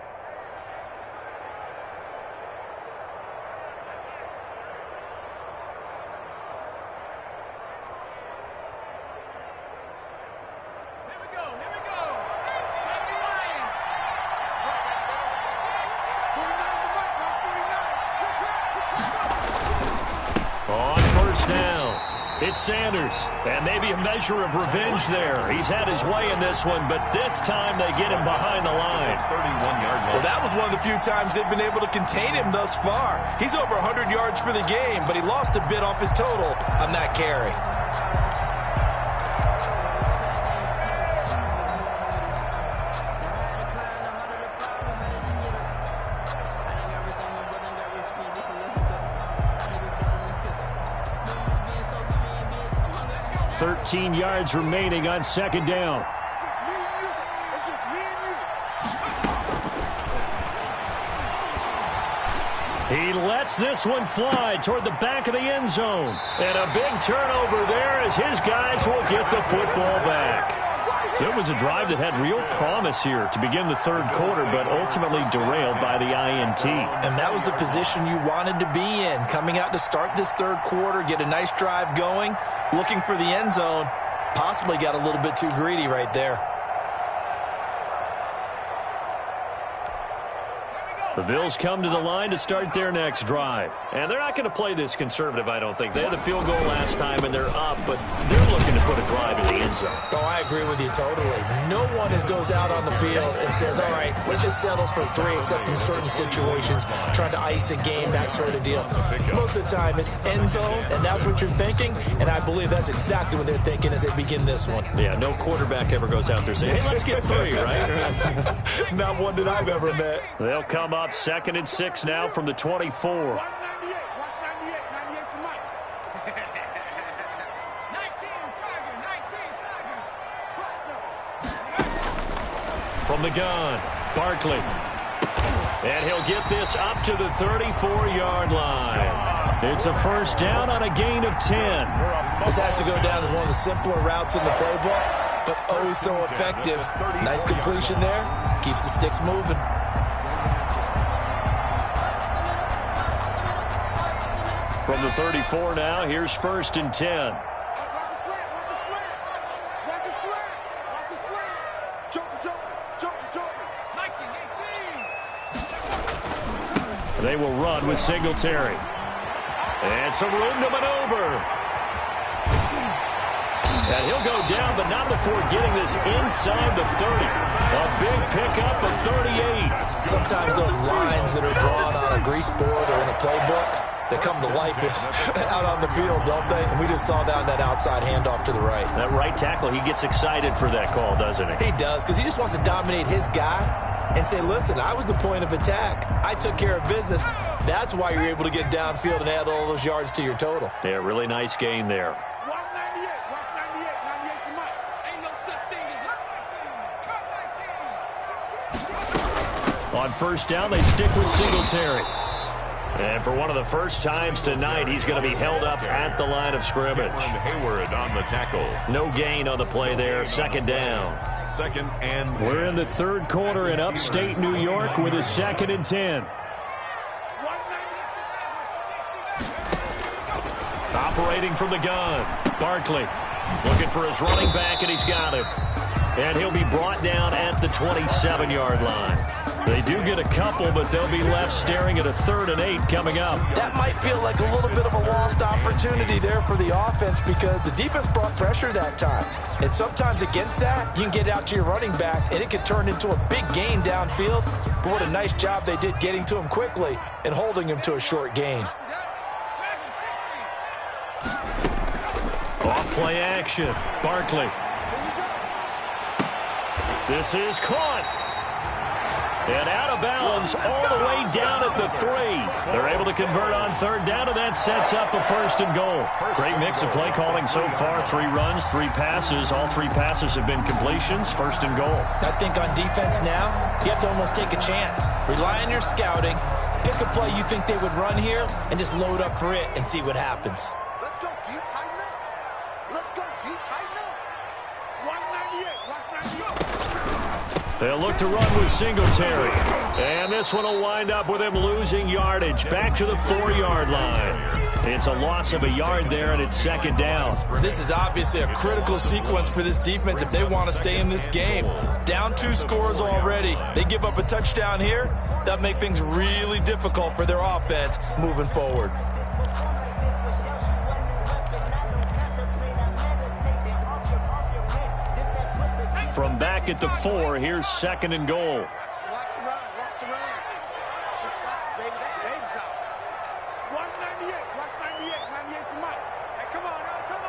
[SPEAKER 1] It's Sanders, and maybe a measure of revenge there. He's had his way in this one, but this time they get him behind the line.
[SPEAKER 2] 31-yard line.
[SPEAKER 3] Well, that was one of the few times they've been able to contain him thus far. He's over 100 yards for the game, but he lost a bit off his total on that carry.
[SPEAKER 1] $13 yards remaining on 2nd down. He lets this one fly toward the back of the end zone. And a big turnover there as his guys will get the football back. So it was a drive that had real promise here to begin the 3rd quarter, but ultimately derailed by the INT.
[SPEAKER 3] And that was the position you wanted to be in, coming out to start this 3rd quarter, get a nice drive going, looking for the end zone. Possibly got a little bit too greedy right there.
[SPEAKER 1] The Bills come to the line to start their next drive. And they're not going to play this conservative, I don't think. They had the field goal last time, and they're up, but they're looking to put a drive in the end
[SPEAKER 3] zone. Oh, I agree with you totally. No one goes out on the field and says, all right, let's just settle for 3, except in certain situations, trying to ice a game, that sort of deal. Most of the time, it's end zone, and that's what you're thinking, and I believe that's exactly what they're thinking as they begin this one.
[SPEAKER 1] Yeah, no quarterback ever goes out there saying, hey, let's get 3, right?
[SPEAKER 3] Not one that I've ever met.
[SPEAKER 1] They'll come up 2nd and 6 now from the 24. From the gun, Barkley. And he'll get this up to the 34-yard line. It's a first down on a gain of 10.
[SPEAKER 3] This has to go down as one of the simpler routes in the playbook, but oh so effective. Nice completion there. Keeps the sticks moving.
[SPEAKER 1] From the 34 now, here's 1st and 10. They will run with Singletary. And some room to maneuver. And he'll go down, but not before getting this inside the 30. A big pickup of 38.
[SPEAKER 3] Sometimes those lines that are drawn on a grease board or in a playbook, they come to life out on the field, don't they? And we just saw that outside handoff to the right.
[SPEAKER 1] That right tackle, he gets excited for that call, doesn't he?
[SPEAKER 3] He does, because he just wants to dominate his guy and say, listen, I was the point of attack. I took care of business. That's why you're able to get downfield and add all those yards to your total.
[SPEAKER 1] Yeah, really nice gain there. On first down, they stick with Singletary. And for one of the first times tonight, he's going to be held up at the line of scrimmage.
[SPEAKER 2] Hayward on the tackle.
[SPEAKER 1] No gain on the play there. 2nd down.
[SPEAKER 2] 2nd and 10.
[SPEAKER 8] We're in the 3rd quarter in upstate New York with a 2nd and 10.
[SPEAKER 1] Operating from the gun, Barkley looking for his running back, and he's got him. And he'll be brought down at the 27-yard line. They do get a couple, but they'll be left staring at a 3rd and 8 coming up.
[SPEAKER 4] That might feel like a little bit of a lost opportunity there for the offense because the defense brought pressure that time. And sometimes against that, you can get out to your running back, and it can turn into a big gain downfield. But what a nice job they did getting to him quickly and holding him to a short gain.
[SPEAKER 1] Off play action, Barkley. This is caught. And out of bounds all the way down at the 3. They're able to convert on 3rd down, and that sets up a 1st and goal. Great mix of play calling so far. 3 runs, 3 passes. All 3 passes have been completions. 1st and goal.
[SPEAKER 3] I think on defense now, you have to almost take a chance. Rely on your scouting. Pick a play you think they would run here, and just load up for it and see what happens.
[SPEAKER 5] Let's go, deep tighten up. Let's go, deep tighten up. 198, watch 98.
[SPEAKER 1] They'll look to run with Singletary. And this one will wind up with him losing yardage. Back to the 4-yard line. It's a loss of a yard there, and it's 2nd down.
[SPEAKER 3] This is obviously a critical sequence for this defense if they want to stay in this game. Down 2 scores already. They give up a touchdown here. That'll make things really difficult for their offense moving forward.
[SPEAKER 1] From back at the 4, here's 2nd and goal.
[SPEAKER 5] Watch the run, watch the run. Good shot, baby, that's baby shot. 198, watch 98, 98's the mic. Hey, come on, come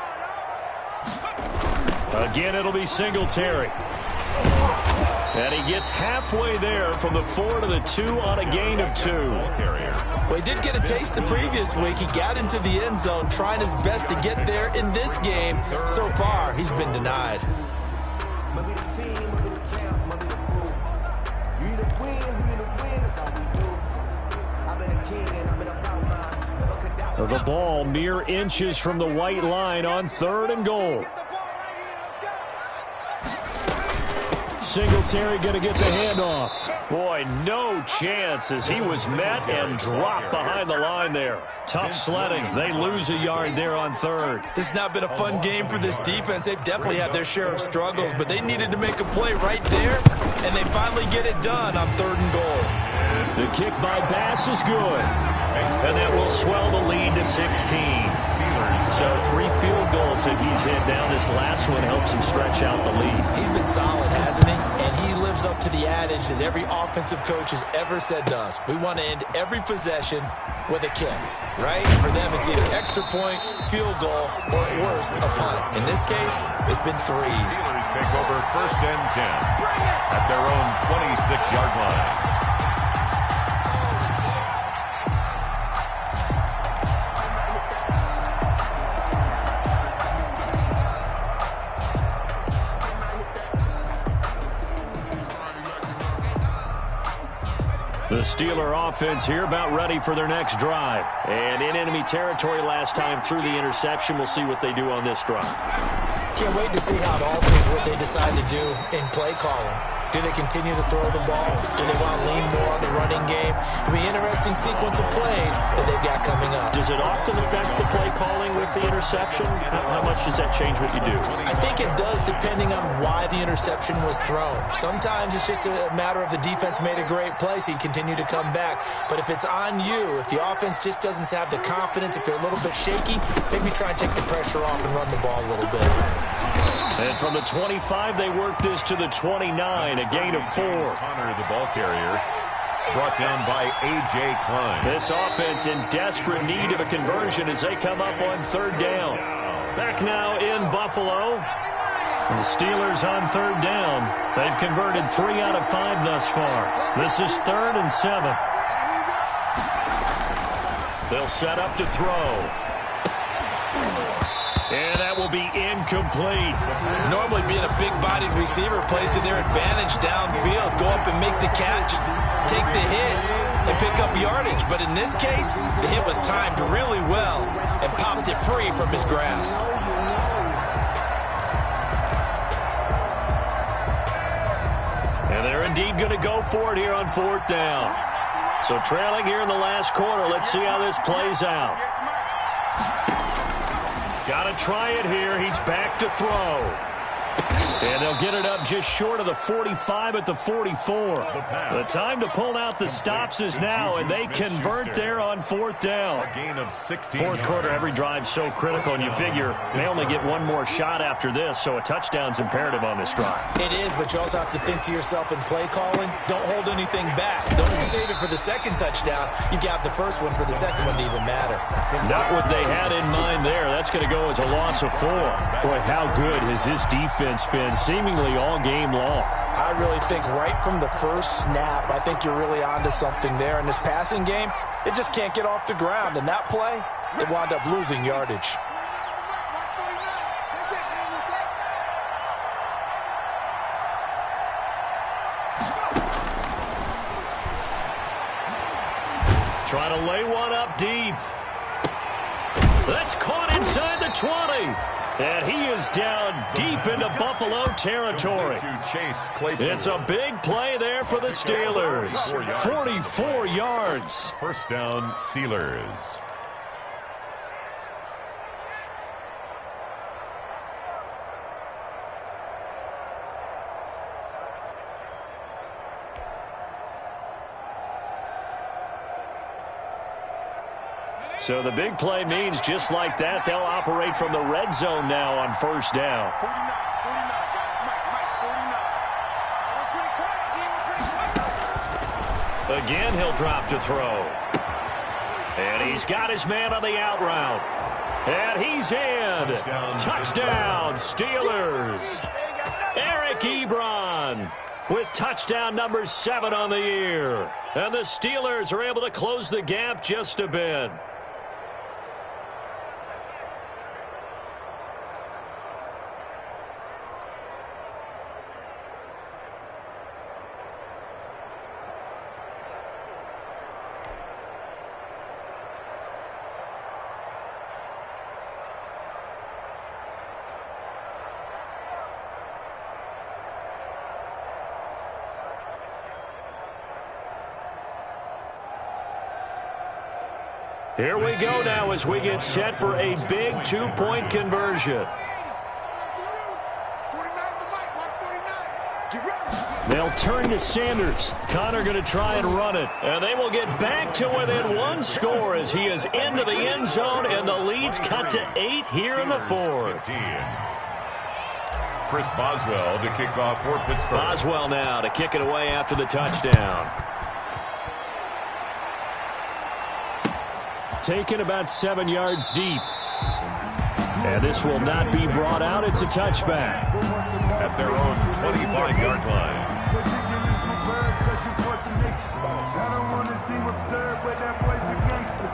[SPEAKER 5] on.
[SPEAKER 1] Again, it'll be Singletary. And he gets halfway there from the 4 to the 2 on a gain of 2.
[SPEAKER 3] Well, he did get a taste the previous week. He got into the end zone, trying his best to get there in this game. So far, he's been denied.
[SPEAKER 8] The ball mere inches from the white line on 3rd and goal. Singletary going to get the handoff.
[SPEAKER 1] Boy, no chance as he was met and dropped behind the line there. Tough sledding. They lose a yard there on 3rd.
[SPEAKER 3] This has not been a fun game for this defense. They've definitely had their share of struggles, but they needed to make a play right there, and they finally get it done on 3rd and goal.
[SPEAKER 8] The kick by Bass is good.
[SPEAKER 1] And that will swell the lead to 16. So 3 field goals that he's hit now. This last one helps him stretch out the lead.
[SPEAKER 3] He's been solid, hasn't he? And he lives up to the adage that every offensive coach has ever said to us. We want to end every possession with a kick, right? For them, it's either extra point, field goal, or at worst, a punt. In this case, it's been threes.
[SPEAKER 2] Steelers take over 1st and 10 at their own 26-yard line.
[SPEAKER 1] The Steeler offense here about ready for their next drive. And in enemy territory last time through the interception. We'll see what they do on this drive.
[SPEAKER 3] Can't wait to see how it alters what they decide to do in play calling. Do they continue to throw the ball? Do they want to lean more on the running game? It'll be an interesting sequence of plays that they've got coming up.
[SPEAKER 1] Does it often affect the play calling with the interception? How much does that change what you do?
[SPEAKER 3] I think it does depending on why the interception was thrown. Sometimes it's just a matter of the defense made a great play, so you continue to come back. But if it's on you, if the offense just doesn't have the confidence, if they're a little bit shaky, maybe try and take the pressure off and run the ball a little bit.
[SPEAKER 1] And from the 25, they work this to the 29, a gain of 4.
[SPEAKER 2] Connor, the ball carrier, brought down by A.J. Klein.
[SPEAKER 1] This offense in desperate need of a conversion as they come up on 3rd down. Back now in Buffalo. The Steelers on 3rd down. They've converted 3 out of 5 thus far. This is 3rd and 7. They'll set up to throw. And that will be incomplete.
[SPEAKER 3] Normally being a big-bodied receiver plays to their advantage downfield. Go up and make the catch, take the hit, and pick up yardage. But in this case, the hit was timed really well and popped it free from his grasp.
[SPEAKER 1] And they're indeed going to go for it here on 4th down. So trailing here in the last quarter. Let's see how this plays out. Got to try it here. He's back to throw. And they'll get it up just short of the 45 at the 44. The time to pull out the stops is now, and they convert there on 4th down.
[SPEAKER 2] A gain of 16
[SPEAKER 1] 4th quarter, every drive's so critical, and you figure they only get one more shot after this, so a touchdown's imperative on this drive.
[SPEAKER 3] It is, but you also have to think to yourself in play calling, don't hold anything back. Don't save it for the second touchdown. You got the first one for the second one to even matter.
[SPEAKER 1] Not what they had in mind there. That's going to go as a loss of 4. Boy, how good has this defense been seemingly all game long?
[SPEAKER 4] I really think right from the first snap, I think you're really onto something there. In this passing game, it just can't get off the ground. And that play, it wound up losing yardage.
[SPEAKER 1] Trying to lay one up deep. That's caught inside the 20. And he is down deep into Buffalo territory. It's a big play there for the Steelers. 44 yards.
[SPEAKER 2] 1st down, Steelers.
[SPEAKER 1] So the big play means just like that, they'll operate from the red zone now on 1st down. Again, he'll drop to throw. And he's got his man on the out route. And he's in. Touchdown, Steelers. Eric Ebron with touchdown number 7 on the year. And the Steelers are able to close the gap just a bit. Here we go now as we get set for a big 2-point conversion.
[SPEAKER 8] They'll turn to Sanders.
[SPEAKER 1] Connor going to try and run it. And they will get back to within one score as he is into the end zone, and the lead's cut to 8 here in the fourth.
[SPEAKER 2] Chris Boswell to kick off for Pittsburgh.
[SPEAKER 1] Boswell now to kick it away after the touchdown.
[SPEAKER 8] Taken about 7 yards deep. And this will not be brought out. It's a touchback.
[SPEAKER 2] At their own 25-yard line.
[SPEAKER 5] I don't want to seem absurd, but that boy's a gangster.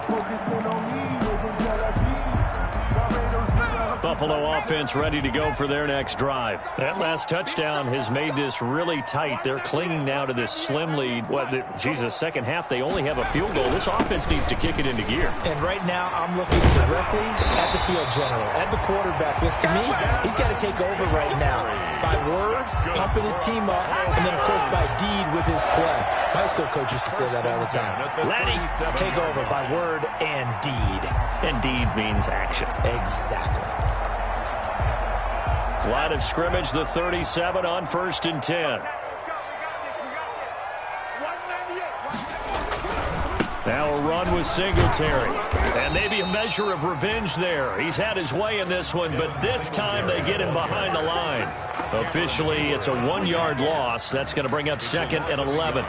[SPEAKER 5] Focusing on me isn't that
[SPEAKER 8] Buffalo offense ready to go for their next drive. That last touchdown has made this really tight. They're clinging now to this slim lead. Second half, they only have a field goal. This offense needs to kick it into gear.
[SPEAKER 3] And right now, I'm looking directly at the field general, at the quarterback. Because to me, he's got to take over right now. By word, pumping his team up, and then, of course, by deed with his play. My high school coach used to say that all the time. Lenny, take over by word and deed.
[SPEAKER 8] And deed means action.
[SPEAKER 3] Exactly.
[SPEAKER 8] Line of scrimmage, the 37 on 1st and 10. Now a run with Singletary. And maybe a measure of revenge there. He's had his way in this one, but this time they get him behind the line. Officially, it's a 1-yard loss. That's going to bring up 2nd and 11.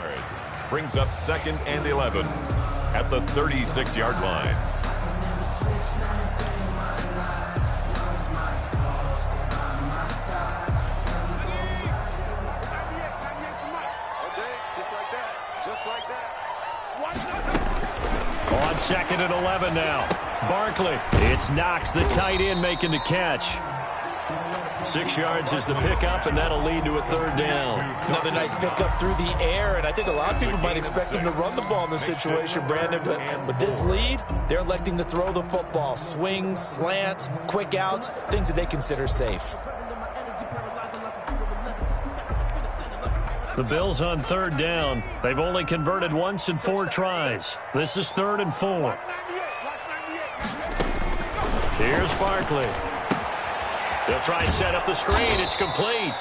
[SPEAKER 2] Brings up 2nd and 11 at the 36-yard line.
[SPEAKER 8] On 2nd and 11 now. Barkley. It's Knox, the tight end, making the catch. 6 yards is the pickup, and that'll lead to a 3rd down.
[SPEAKER 3] Another nice pickup through the air, and I think a lot of people might expect him to run the ball in this situation, Brandon, but with this lead, they're electing to throw the football. Swings, slants, quick outs, things that they consider safe.
[SPEAKER 8] The Bills on 3rd down. They've only converted once in 4 tries. This is 3rd and 4. Here's Barkley. They'll try and set up the screen. It's complete.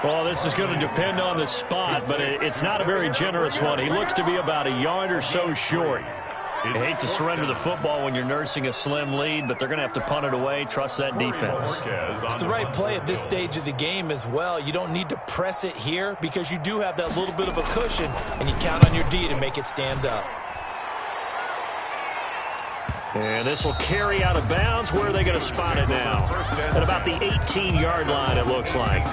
[SPEAKER 8] Well, this is going to depend on the spot, but it's not a very generous one. He looks to be about a yard or so short. You hate to surrender the football when you're nursing a slim lead, but they're going to have to punt it away. Trust that defense.
[SPEAKER 3] It's the right play at this stage of the game as well. You don't need to press it here because you do have that little bit of a cushion, and you count on your D to make it stand up.
[SPEAKER 8] And this will carry out of bounds. Where are they going to spot it now? At about the 18-yard line, it looks like.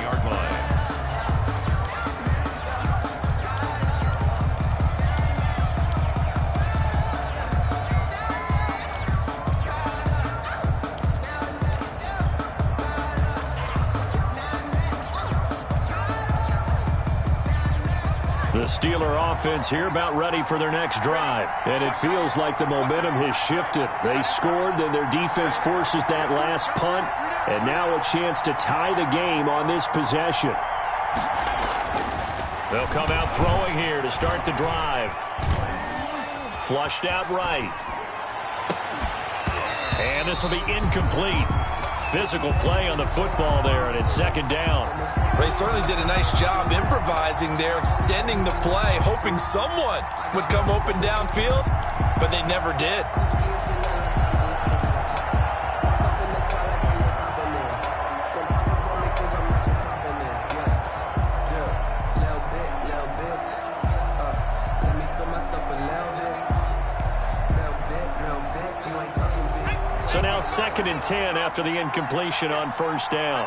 [SPEAKER 8] The Steeler offense here about ready for their next drive. And it feels like the momentum has shifted. They scored, then their defense forces that last punt. And now a chance to tie the game on this possession. They'll come out throwing here to start the drive. Flushed out right. And this will be incomplete. Physical play on the football there, and it's 2nd down.
[SPEAKER 3] They certainly did a nice job improvising there, extending the play, hoping someone would come open downfield, but they never did.
[SPEAKER 8] So now 2nd and 10 after the incompletion on 1st down.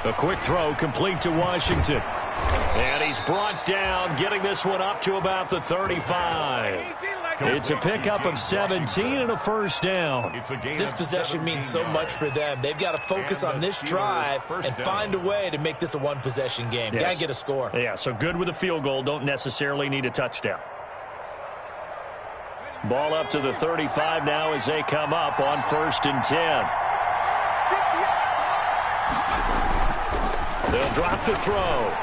[SPEAKER 8] A quick throw complete to Washington. And he's brought down, getting this one up to about the 35. It's a pickup of 17 and a 1st down.
[SPEAKER 3] This possession means so much for them. They've got to focus on this drive and find a way to make this a one-possession game.
[SPEAKER 8] Yes.
[SPEAKER 3] Got to get a score.
[SPEAKER 8] Yeah, so good with a field goal. Don't necessarily need a touchdown. Ball up to the 35 now as they come up on 1st and 10. They'll drop the throw.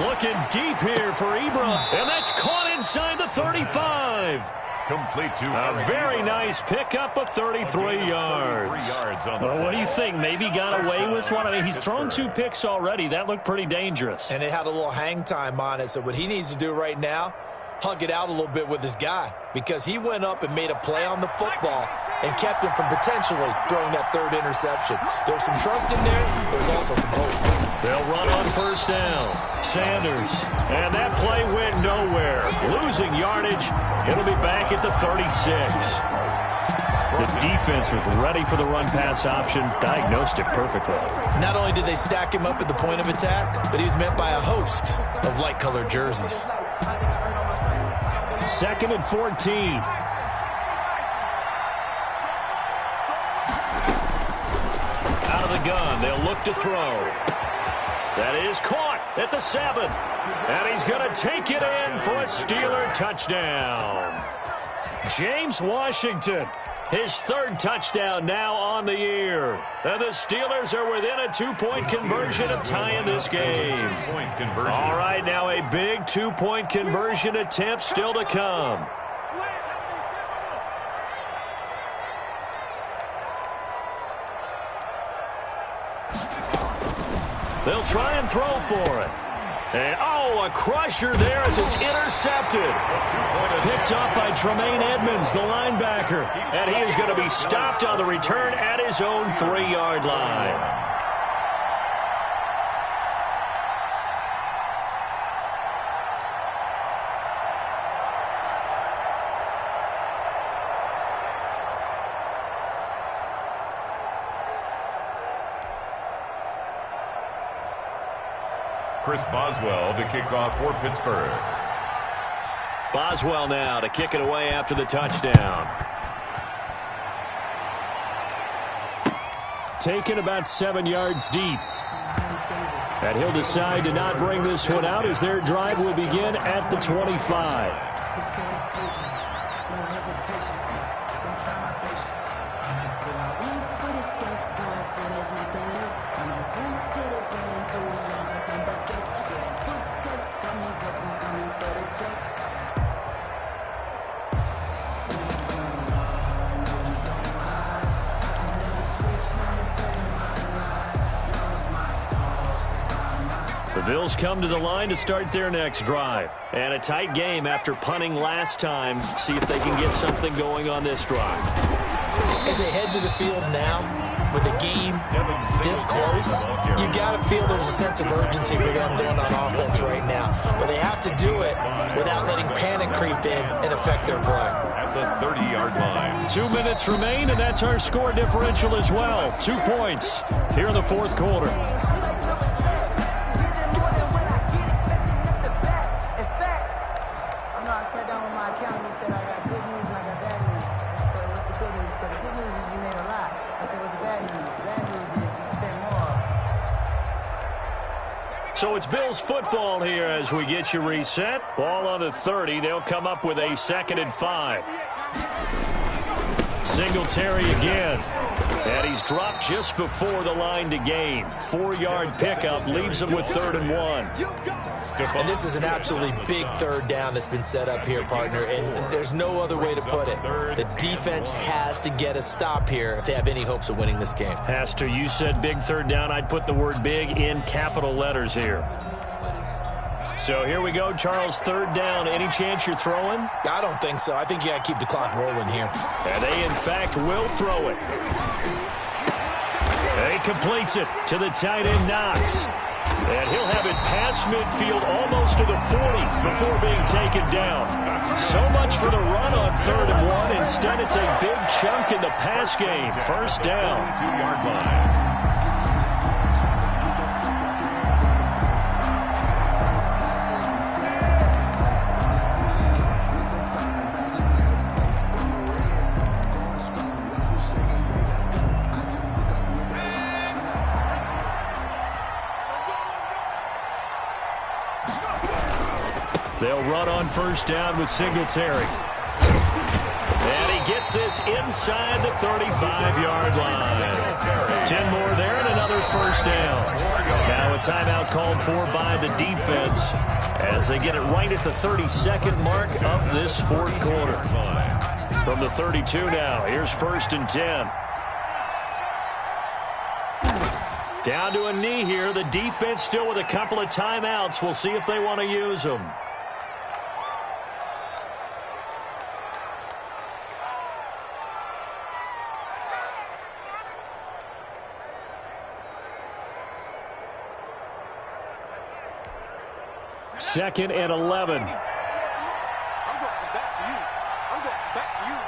[SPEAKER 8] Looking deep here for Ibra. And that's caught inside the 35.
[SPEAKER 2] Complete to
[SPEAKER 1] A very nice pickup of 33 yards. Well, what do you think? Maybe got away with one? I mean, he's thrown 2 picks already. That looked pretty dangerous.
[SPEAKER 3] And it had a little hang time on it, so what he needs to do right now, hug it out a little bit with his guy, because he went up and made a play on the football and kept him from potentially throwing that 3rd interception. There was some trust in there. There was also some hope.
[SPEAKER 1] They'll run on 1st down. Sanders. And that play went nowhere. Losing yardage. It'll be back at the 36. The defense was ready for the run-pass option. Diagnosed it perfectly.
[SPEAKER 3] Not only did they stack him up at the point of attack, but he was met by a host of light-colored jerseys.
[SPEAKER 1] 2nd and 14. Out of the gun. They'll look to throw. That is caught at the 7. And he's going to take it in for a Steeler touchdown. James Washington, his 3rd touchdown now on the year. And the Steelers are within a 2-point conversion of tying this game. All right, now a big 2-point conversion attempt still to come. They'll try and throw for it. And, oh, a crusher there as it's intercepted. Picked up by Tremaine Edmonds, the linebacker. And he is going to be stopped on the return at his own 3-yard line.
[SPEAKER 2] Chris Boswell to kick off for Pittsburgh.
[SPEAKER 1] Boswell now to kick it away after the touchdown. Taken about 7 yards deep. And he'll decide to not bring this one out as their drive will begin at the 25. The Bills come to the line to start their next drive. And a tight game after punting last time. See if they can get something going on this drive.
[SPEAKER 3] As they head to the field now, with the game this close, you got to feel there's a sense of urgency for them going on offense right now. But they have to do it without letting panic creep in and affect their play.
[SPEAKER 2] At the 30-yard line.
[SPEAKER 1] 2 minutes remain, and that's our score differential as well. 2 points here in the 4th quarter. So it's Bills football here as we get you reset. Ball on the 30. They'll come up with a 2nd and 5. Singletary again. And he's dropped just before the line to gain. 4-yard pickup leaves him with 3rd and 1.
[SPEAKER 3] And this is an absolutely big 3rd down that's been set up here, partner. And there's no other way to put it. The defense has to get a stop here if they have any hopes of winning this game.
[SPEAKER 1] Has to. You said big 3rd down. I'd put the word big in capital letters here. So here we go, Charles, 3rd down. Any chance you're throwing?
[SPEAKER 3] I don't think so. I think you got to keep the clock rolling here.
[SPEAKER 1] And they, in fact, will throw it. And he completes it to the tight end, Knox. And he'll have it past midfield almost to the 40 before being taken down. So much for the run on 3rd and 1. Instead, it's a big chunk in the pass game. 1st down.
[SPEAKER 2] 2-yard line.
[SPEAKER 1] They'll run on 1st down with Singletary. And he gets this inside the 35-yard line. 10 more there and another 1st down. Now a timeout called for by the defense as they get it right at the 32nd mark of this 4th quarter. From the 32 now, here's 1st and 10. Down to a knee here. The defense still with a couple of timeouts. We'll see if they want to use them. Second and 11.
[SPEAKER 9] I'm going back to you. I'm going back to you.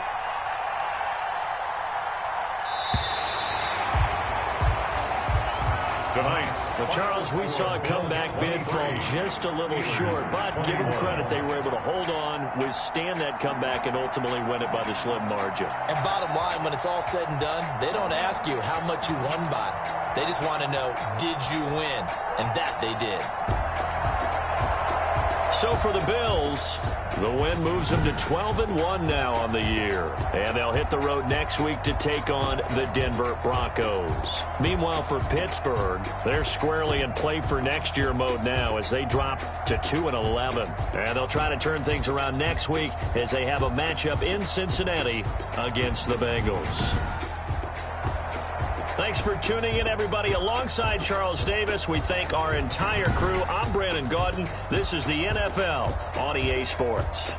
[SPEAKER 2] Tonight.
[SPEAKER 1] Well, Charles, we saw a comeback bid fall just a little short, but give them credit, they were able to hold on, withstand that comeback, and ultimately win it by the slim margin.
[SPEAKER 3] And bottom line, when it's all said and done, they don't ask you how much you won by. They just want to know, did you win? And that they did.
[SPEAKER 1] So for the Bills, the win moves them to 12-1 now on the year. And they'll hit the road next week to take on the Denver Broncos. Meanwhile, for Pittsburgh, they're squarely in play for next year mode now as they drop to 2-11. And they'll try to turn things around next week as they have a matchup in Cincinnati against the Bengals. Thanks for tuning in, everybody. Alongside Charles Davis, we thank our entire crew. I'm Brandon Gaudin. This is the NFL on EA Sports.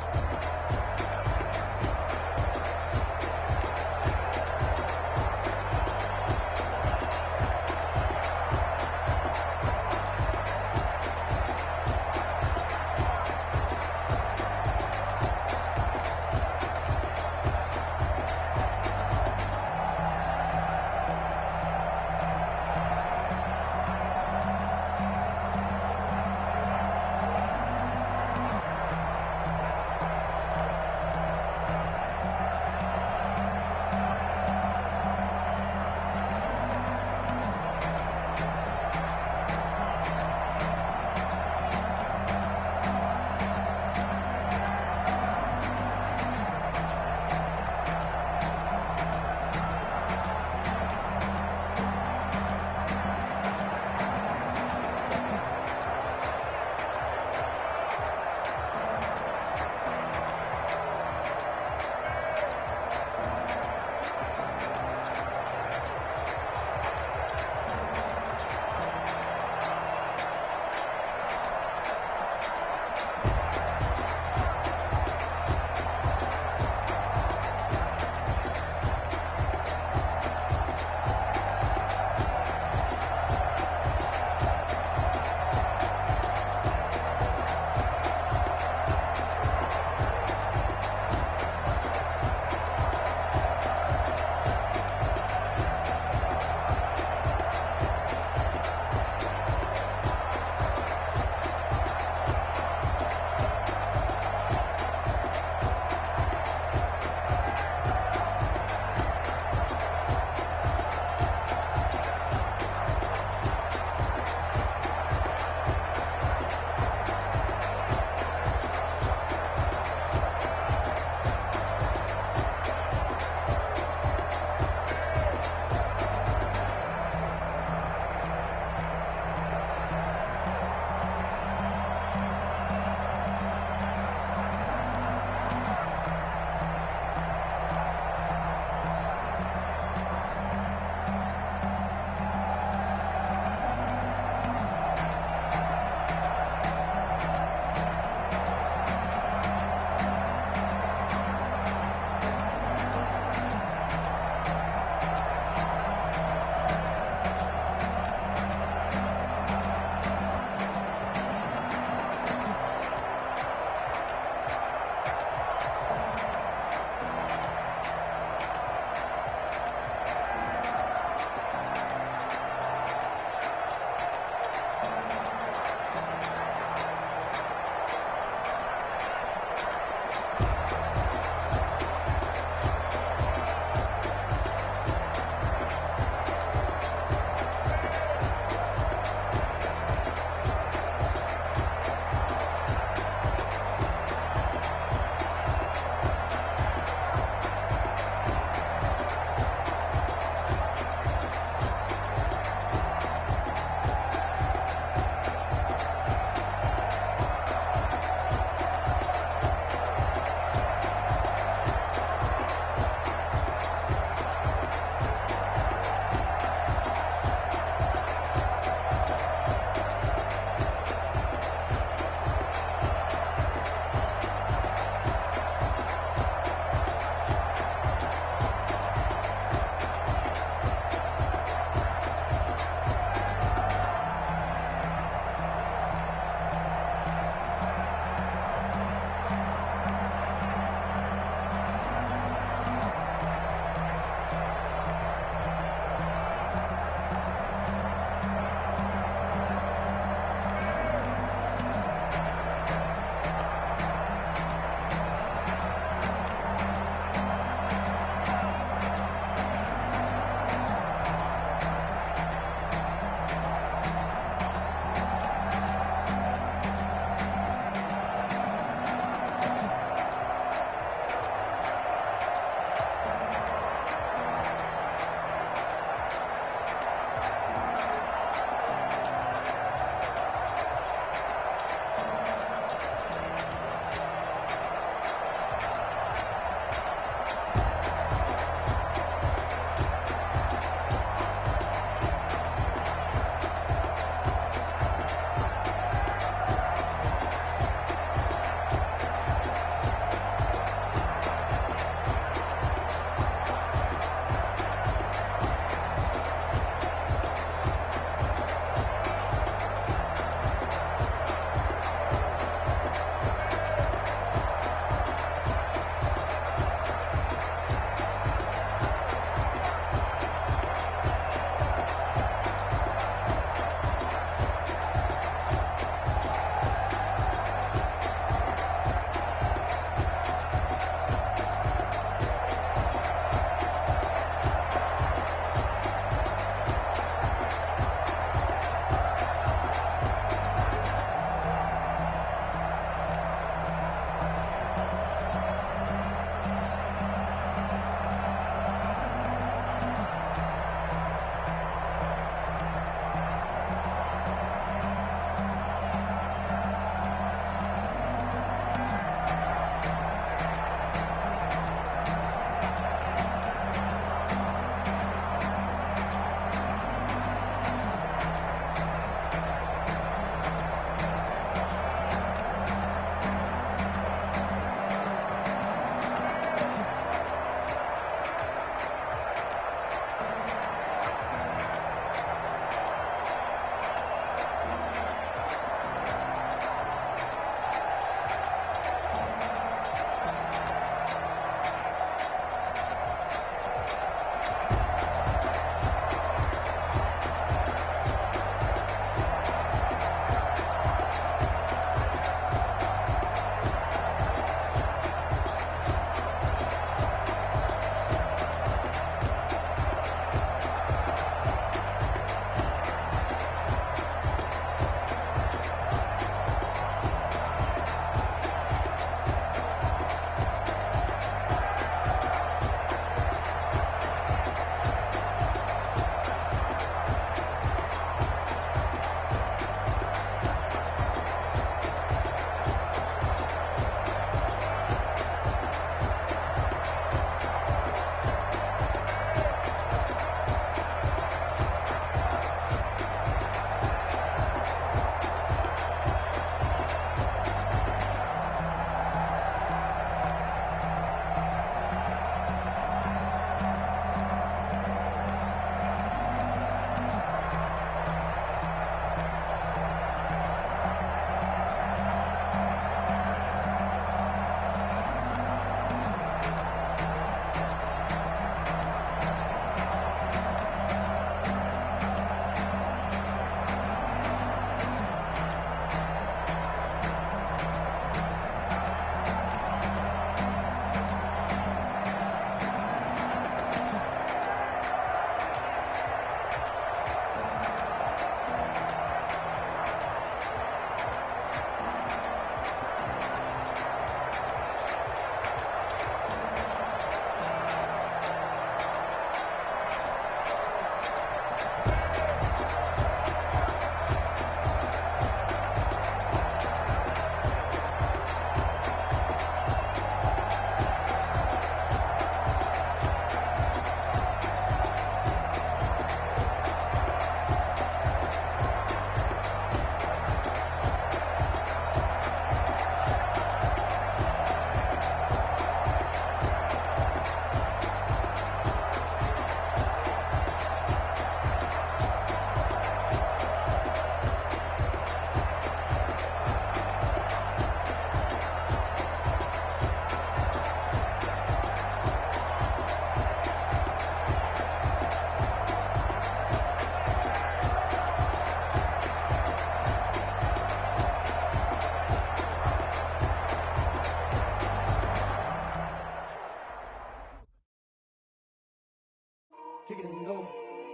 [SPEAKER 7] kick it and go,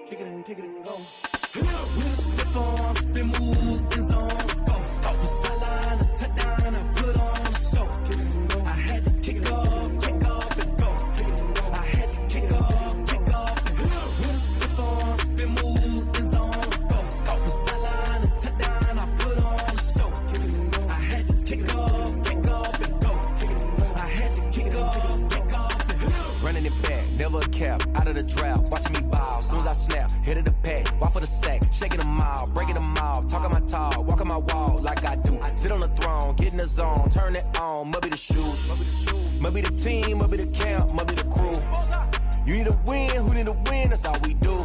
[SPEAKER 7] kick it and go. With a stiff arm, spin move, in zone, score. Off the sideline, a touchdown, I put on a show. Kick it and go. I had to kick off and go. Kick it and go. I had to kick off and go. With a stiff arm, spin move, in zone, score. Off the sideline, a touchdown, I put on a show. Kick it and go. I had to kick off and go. Kick it and go. I had to kick off and go.
[SPEAKER 10] Running it back, never a cap, out of the drought, watching me bow, soon as I snap, hit of the pack, walk for the sack, shaking them out, breaking them out, talking my talk, walking my wall like I do, sit on the throne, get in the zone, turn it on, must be the shoes, must be the team, must be the camp, must be the crew, you need a win, who need a win, that's all we do,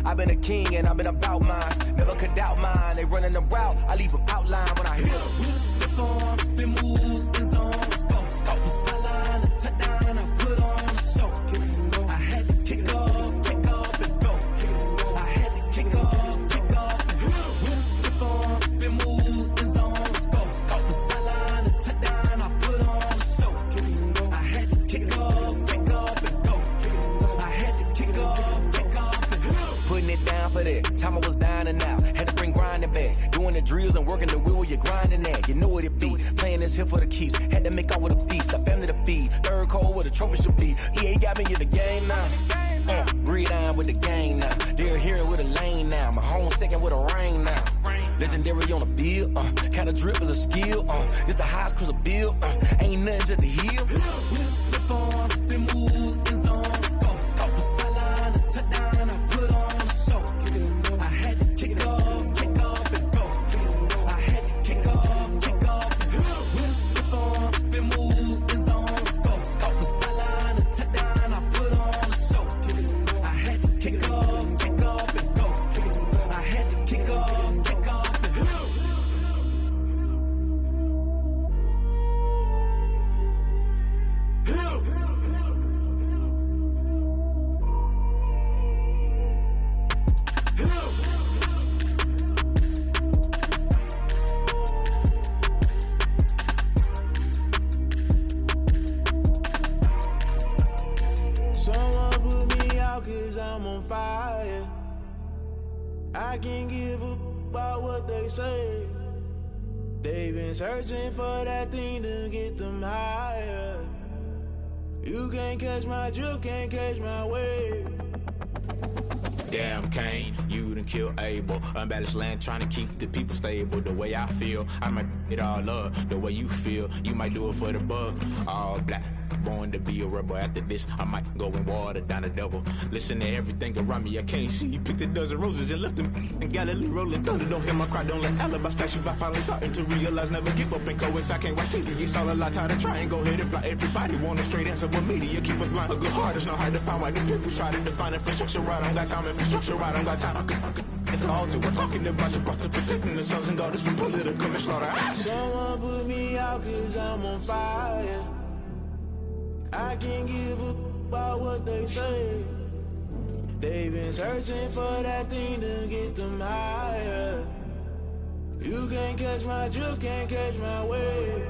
[SPEAKER 10] I've been a king and I've been about mine, never could doubt mine, they running the route, I leave them outline when I hit them.
[SPEAKER 7] With a stiff arm, spin move, in zone, score, off the sideline, a touchdown, I put on a show, I had to kick off and go, I had to kick off and go, with a stiff arm, spin move, in zone, score, off the sideline, a touchdown, I put on a show, I had to kick off and go, I had to kick off and go.
[SPEAKER 10] Putting it down for that, time I was down and out, had to bring grinding back, doing the drills and working the wheel where you're grinding at, you know what it be, playing this here for the keeps, had to make off with a feast, a family to feed, third cold where the trophy should be, EA got me in the game now, breathe down with the game now, they're here with a lane now, my home second with a rain now, legendary on the field, kinda drip is a skill, it's the highest cruiser bill, ain't nothing just to heal.
[SPEAKER 7] With a stiff arm, spin move, in zone, score, off the sideline, a touchdown, I put on a show, I had to kick off and go, I had to kick off and go, with a stiff arm, spin move, in zone, score, off the sideline, a touchdown, I put on a show, I had to kick off and go, I had to kick off and go. Someone put me out 'cause I'm on fire. I can't give up about what they say. They've been searching for that thing to get them higher. You can't catch my drift, can't catch my wave.
[SPEAKER 11] Damn Kane, you done kill Abel. Unbalanced land trying to keep the people stable. The way I feel, I might it all up. The way you feel, you might do it for the bug. All black, born to be a rebel. After this, I might go and water down the devil. Listen to everything around me, I can't see. You picked a dozen roses and left them in Galilee rolling thunder. Don't hear my cry, don't let alibi splash you. I finally starting to realize, never give up and coincide. I can't watch TV, it's all a lot. Tired of trying, go ahead and fly. Everybody want a straight answer, but media keep us blind. A good heart is not hard to find. Why the people try to define infrastructure right? I don't got time, infrastructure right, I don't got time. I could it's all to we're talking about you, about to protecting the sons and daughters from political manslaughter.
[SPEAKER 7] Someone put me out 'cause I'm on fire. I can't give up about what they say. They've been searching for that thing to get them higher. You can't catch my drift, can't catch my wave.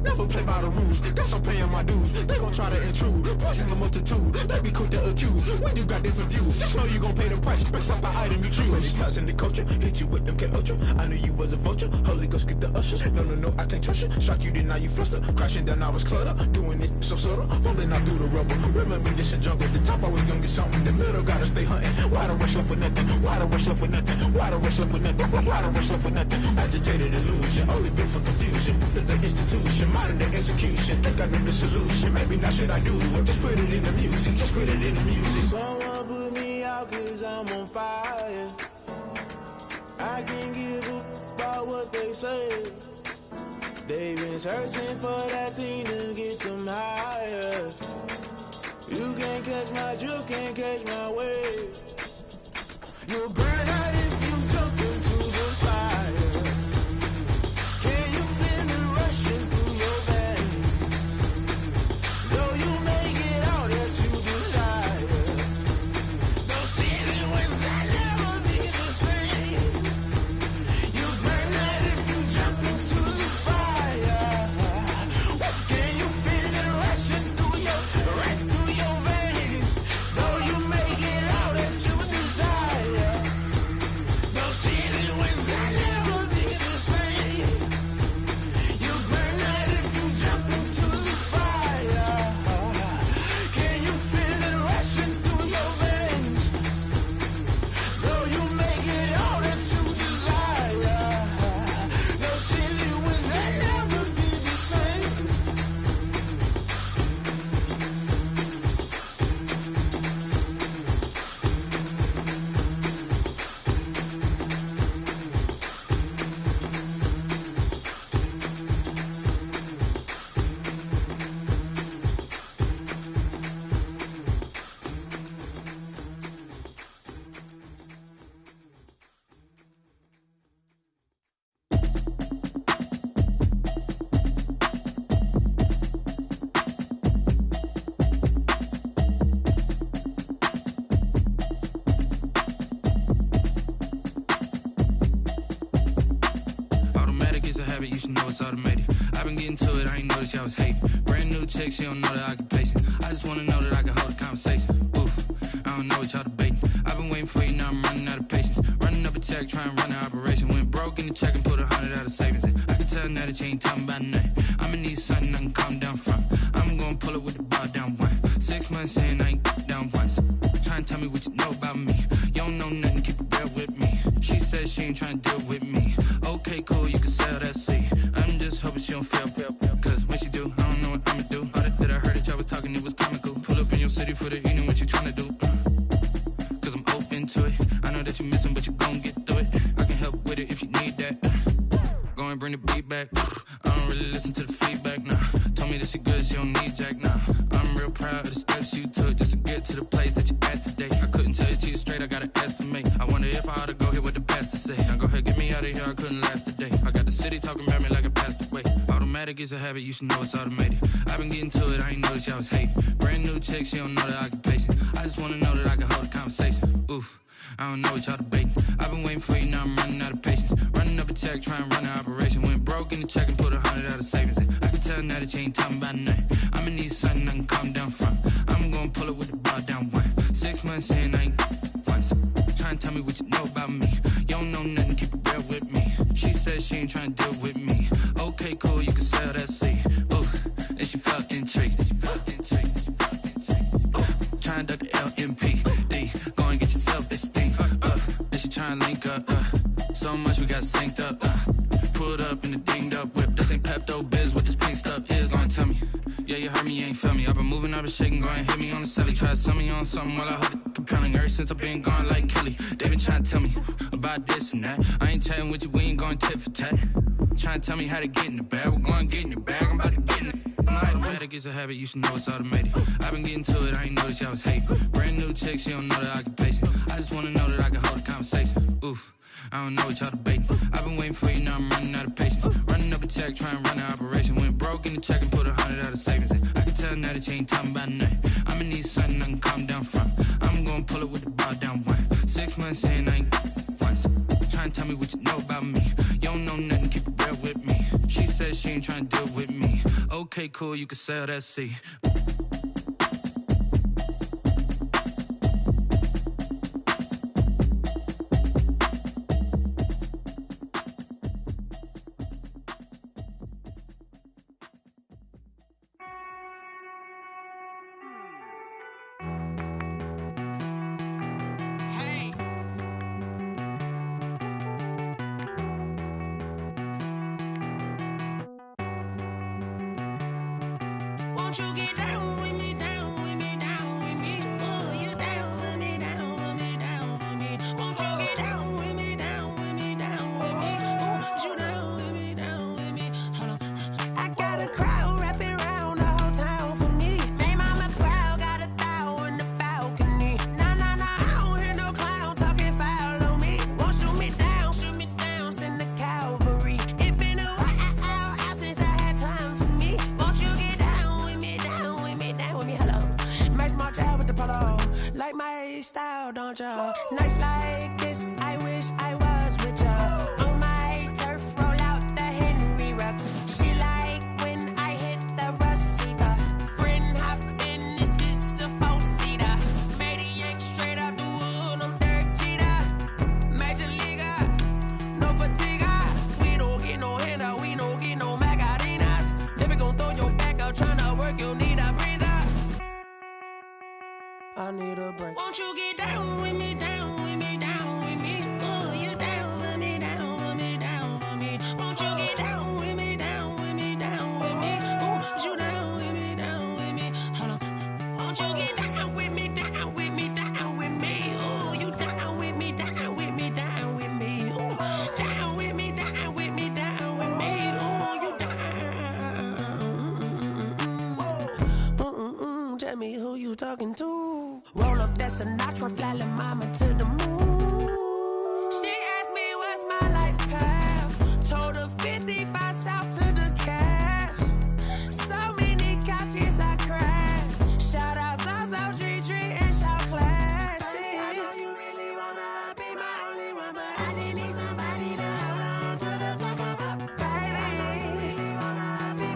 [SPEAKER 11] Never play by the rules, guess I'm paying my dues. They gon' try to intrude, poison the multitude. They be quick to accuse, when you got different views. Just know you gon' pay the price, based off the item you choose. Many times in the culture, hit you with them K-Ultra. I knew you was a vulture, Holy Ghost get the ushers. No, I can't trust you. Shock you, then now you fluster. Crashing down, I was clutter. Doing this so subtle, falling out through the rubble. Remember this in jungle, the top I was young, get something in the middle. Gotta stay hunting. Why the rush left for nothing? Why the rush left for nothing? Why the rush left for nothing? Why the rush left for nothing? Agitated illusion, only been for confusion. The institution, modern day execution. Think I know the solution, maybe not should I do it? Just put it in the music, just put it in the music.
[SPEAKER 7] Someone put me out 'cause I'm on fire. I can't give up about what they say. They've been searching for that thing to get them higher. You can't catch my drift, can't catch my wave. You'll burn out if you jump into the fire. Can you feel it rushing through your veins? Though you make it all that you desire. Those seasons when that never be the same. You burn out if you jump into the fire.
[SPEAKER 12] been getting to it, I ain't noticed y'all was hating. Brand new chick, she don't know the occupation. I just wanna know that I can hold a conversation. Oof, I don't know what y'all debating. I've been waiting for you, now I'm running out of patience. Running up a check, trying to run an operation. Went broke in the check and put 100 out of savings in. I can tell now that you ain't talking about nothing. I'ma need something I can calm down from. I'm gonna pull it with the bar down one. 6 months in, I ain't down once. Trying to tell me what you know about me. You don't know nothing, keep it real with me. She says she ain't trying to deal with me. Okay, cool, you can sell that seat. I'm just hoping she don't fail. Cause when she do, I don't know what I'ma do. All that I heard that y'all was talking, it was comical. Pull up in your city for the evening, what you trying to do? Cause I'm open to it. I know that you're missing, but you gon' get through it. I can help with it if you need that. Go and bring the beat back. I don't really listen to the feedback, nah. Told me that she good, she don't need jack, nah. I'm real proud of the steps you took just to get to the place that you at today. I couldn't tell you to you straight, I gotta estimate. I wonder if I ought to go here with the best to say. Now go ahead, get me out of here, I couldn't last a day. I got the city talking about me like I passed away. Automatic is a habit, you should know it's automated. I've been getting to it, I ain't noticed y'all was hating. Brand new chick, she don't know the occupation. I just wanna know that I can hold a conversation. Oof, I don't know what y'all debating. I've been waiting for you, now I'm running out of patience. Running up a check, trying to run an operation. Went broke in the check and put 100 out of savings in. I can tell now that you ain't talking about nothing. I'ma need something I can calm down from. I'm gonna pull it with the bar down one. 6 months in, I ain't once. Trying to tell me what you know about me. You don't know nothing, keep it real with me. She says she ain't trying to deal with me. Okay, cool, you can sell that seat. Ooh, and she felt intrigued. Trying to duck the LMP. Go and get yourself esteem. And she trying to link up. So much we got synced up. Pulled up in the dinged up whip. This ain't Pepto Biz, what this pink stuff is. Don't tell me. Yeah, you heard me, you ain't feel me. I've been moving, I've been shaking, go and hit me on the celly. Try to sell me on something while I hold it compelling. Ever since I've been gone like Kelly, they been trying to tell me about this and that. I ain't chatting with you, we ain't going tit for tat. Trying to tell me how to get in the bag. We're going to get in the bag, I'm about to get in it. Automatic is a habit, you should know it's automated. I've been getting to it, I ain't noticed y'all was hating. Brand new chick, she don't know the occupation. I just wanna know that I can hold a conversation. Oof, I don't know what y'all debating. I've been waiting for you, now I'm running out of patience. Running up a check, trying to run an operation. Went broke in the check and put 100 out of savings in. I can tell now that you ain't talking about nothing. I'ma need something I can calm down from. I'm gonna pull it with the bar down one. 6 months in, I ain't once. Trying to tell me what you know about me. You don't know nothing, keep it real with me. She says she ain't trying to deal with me. Okay, cool, you can sell that seat.
[SPEAKER 13] Won't you get down with me, down with me, down with me? Oh, you down with me, down with me, down with me. Won't you get down with me, down with me, down with me? Oh, you down with me, down with me? Hold on. I got a crowd wrapping around the whole town for me. Hey, mama proud, got a thou in the balcony. Nah, nah, nah, I don't hear no clown talking foul on me. Won't shoot me down, send the cavalry. It been a while since I had time for me. Won't you get down with me, down with me, down with me? Hello. Max March out with the polo. Like my style, don't ya? Nights like this, I wish I was with ya. On my turf, roll out the Henry Rux. She like when I hit the receiver. Friend hop in, this is a four-seater. Made a yank straight out the wood, I'm Derek Jeter. Major leaguer, no fatigue. We don't get no handout, we don't get no Macarinas. Never gon' throw your back out, tryna work, you need a breather. I need a break. Won't you get down with me, down with me, down with me? Oh, you down with me, down with me, down with me? Won't you get down with me, down with me, down with me? Oh, you down with me, down with me? Hold on. Won't you get down with me, down with me, down with me? Oh, you down with me, down with me, down with me? Oh, down with me, down with me, down with me? Oh, you down. Tell me who you talking to. Roll up that Sinatra, fly la mama to the moon. She asked me what's my life path. Told her 55 south to the cab. So many couches I cried. Shout out South Street and shout classic. I know you really wanna be my only one, but I need somebody to hold on to the sucker up. Baby, I know you really wanna be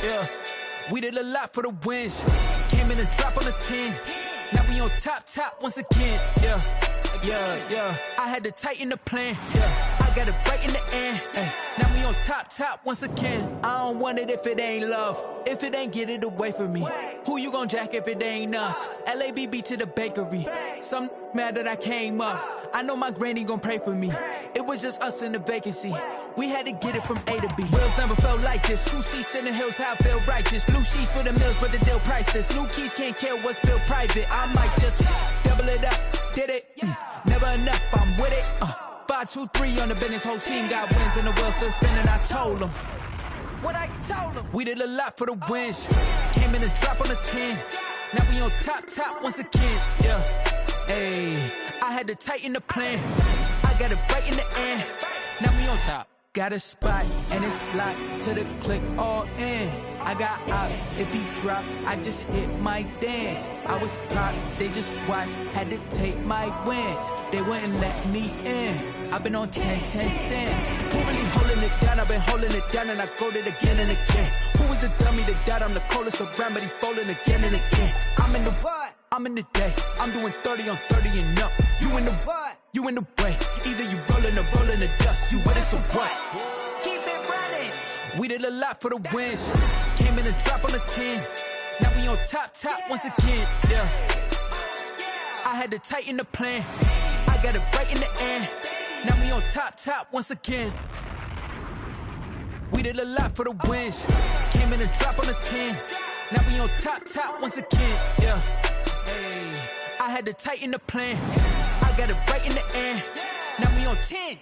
[SPEAKER 12] yeah. We did a lot for the wins. Came in a drop on the 10. Now we on top once again, yeah. I had to tighten the plan, yeah. I got it right in the end, now we on top once again. I don't want it if it ain't love. If it ain't, get it away from me. Who you gon' jack if it ain't us? LABB to the bakery. Some mad that I came up. I know my granny gon' pray for me. It was just us in the vacancy. We had to get it from A to B. Wheels never felt like this. 2 seats in the hills, how I feel righteous. Blue sheets for the mills, but the deal priceless. New keys can't kill what's built private. I might just double it up. Did it? Never enough, I'm with it. 5, 2, 3 on the business. Whole team got wins and the wheels still spinning. I told them what I told them. We did a lot for the wins. Came in a drop on the 10. Now we on top once again, yeah. Hey, I had to tighten the plan. I got it right in the end. Now we on top. Got a spot and it's locked to the click all in. I got ops, if he drop, I just hit my dance. I was top, they just watched, had to take my wins. They wouldn't let me in. I've been on 10 cents. Who really holding it down? I've been holding it down and I go it again and again. Who was the dummy that died? I'm the coldest around, but he folding again and again. I'm in the what? I'm in the day. I'm doing 30 on 30 and up. You in the what? You in the way. Either you rolling or rolling the dust. You with us or what? Keep it running. We did a lot for the wins. Came in a drop on the 10. Now we on top once again. Yeah. I had to tighten the plan. I got it right in the end. Now we on top once again. We did a lot for the wins. Came in a drop on the 10. Now we on top once again. Yeah. Hey, I had to tighten the plan. I got it right in the end. Now we on 10.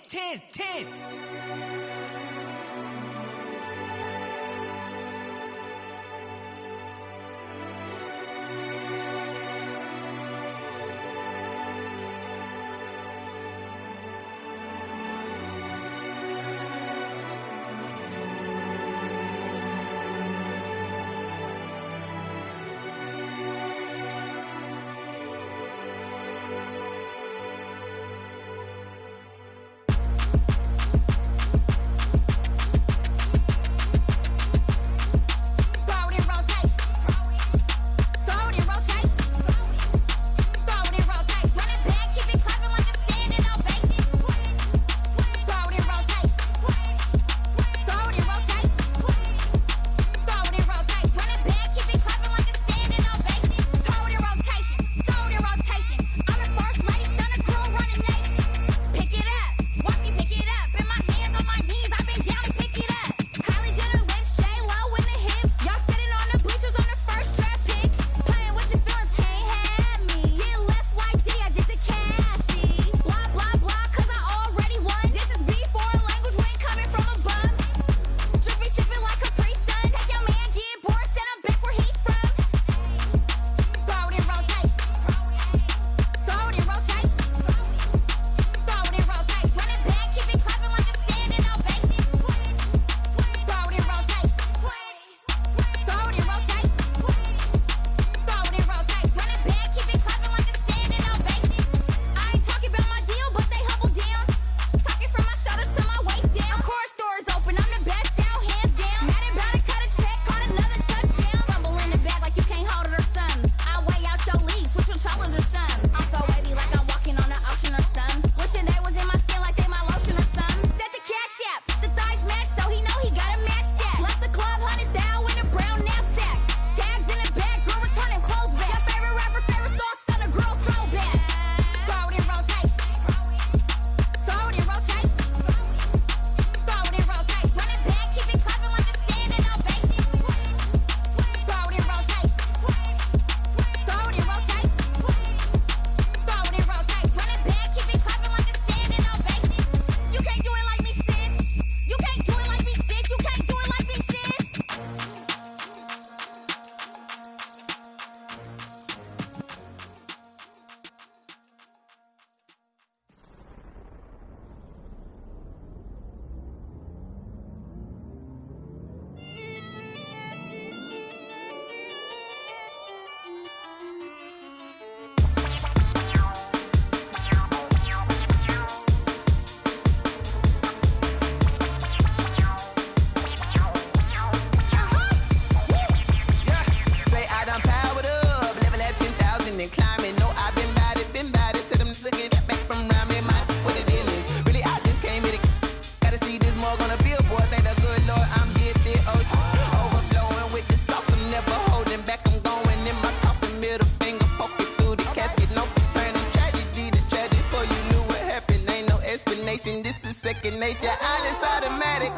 [SPEAKER 14] make your eyelids automatic.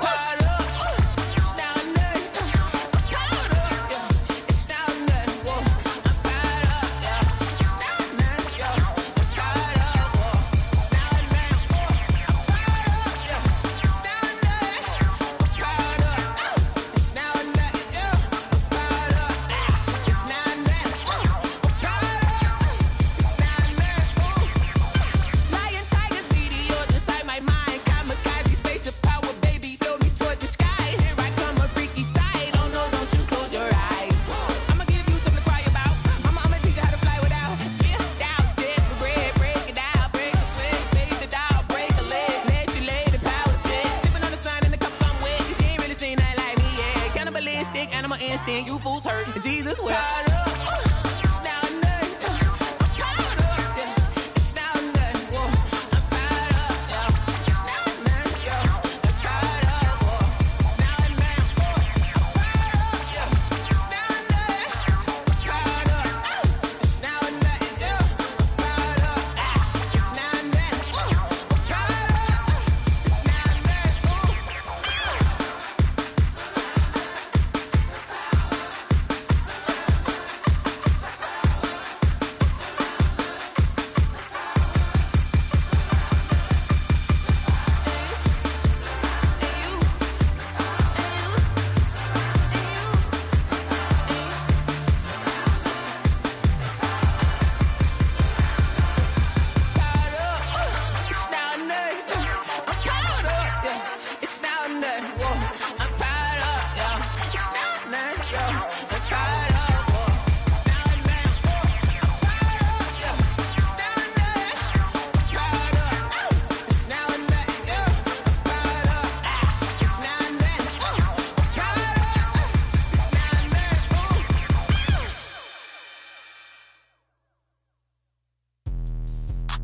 [SPEAKER 14] Animal instinct, you fools hurt. Jesus will.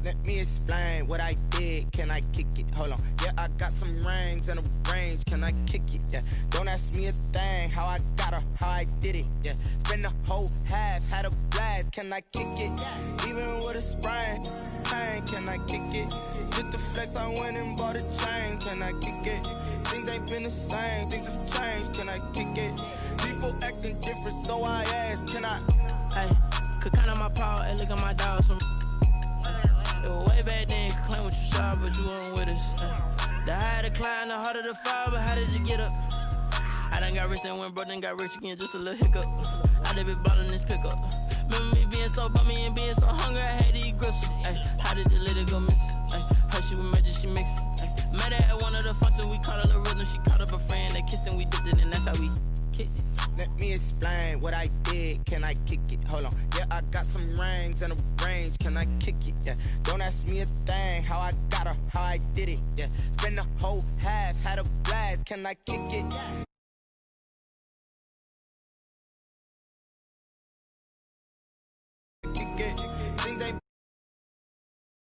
[SPEAKER 14] Let me explain what I did. Can I kick it? Hold on. Yeah, I got some rings and a range. Can I kick it? Yeah. Don't ask me a thing. How I got her, how I did it. Yeah. Spend the whole half, had a blast. Can I kick it? Even with a sprain, pain. Can I kick it? Just the flex, I went and bought a chain. Can I kick it? Things ain't been the same. Things have changed. Can I kick it? People acting different, so I ask. Can I?
[SPEAKER 15] Hey, could count on my power and look at my dogs from. Way back then, you could claim what you saw, but you weren't with us. The higher the climb, the harder the fall, but how did you get up? I done got rich, then went broke, then got rich again, just a little hiccup. I done been bought in this pickup. Remember me being so bummy and being so hungry, I had to eat gristle. Ay, how did the little go miss? Her she was magic, she mixed. Met her at one of the functions, we caught a little rhythm, she caught up a friend, they kissed and we dipped it, and that's how we kicked it.
[SPEAKER 14] Let me explain what I did. Can I kick it? Hold on. Yeah, I got some rings and a range. Can I kick it? Yeah. Don't ask me a thing. How I got her, how I did it. Yeah. Spend the whole half, had a blast. Can I kick it? Kick it.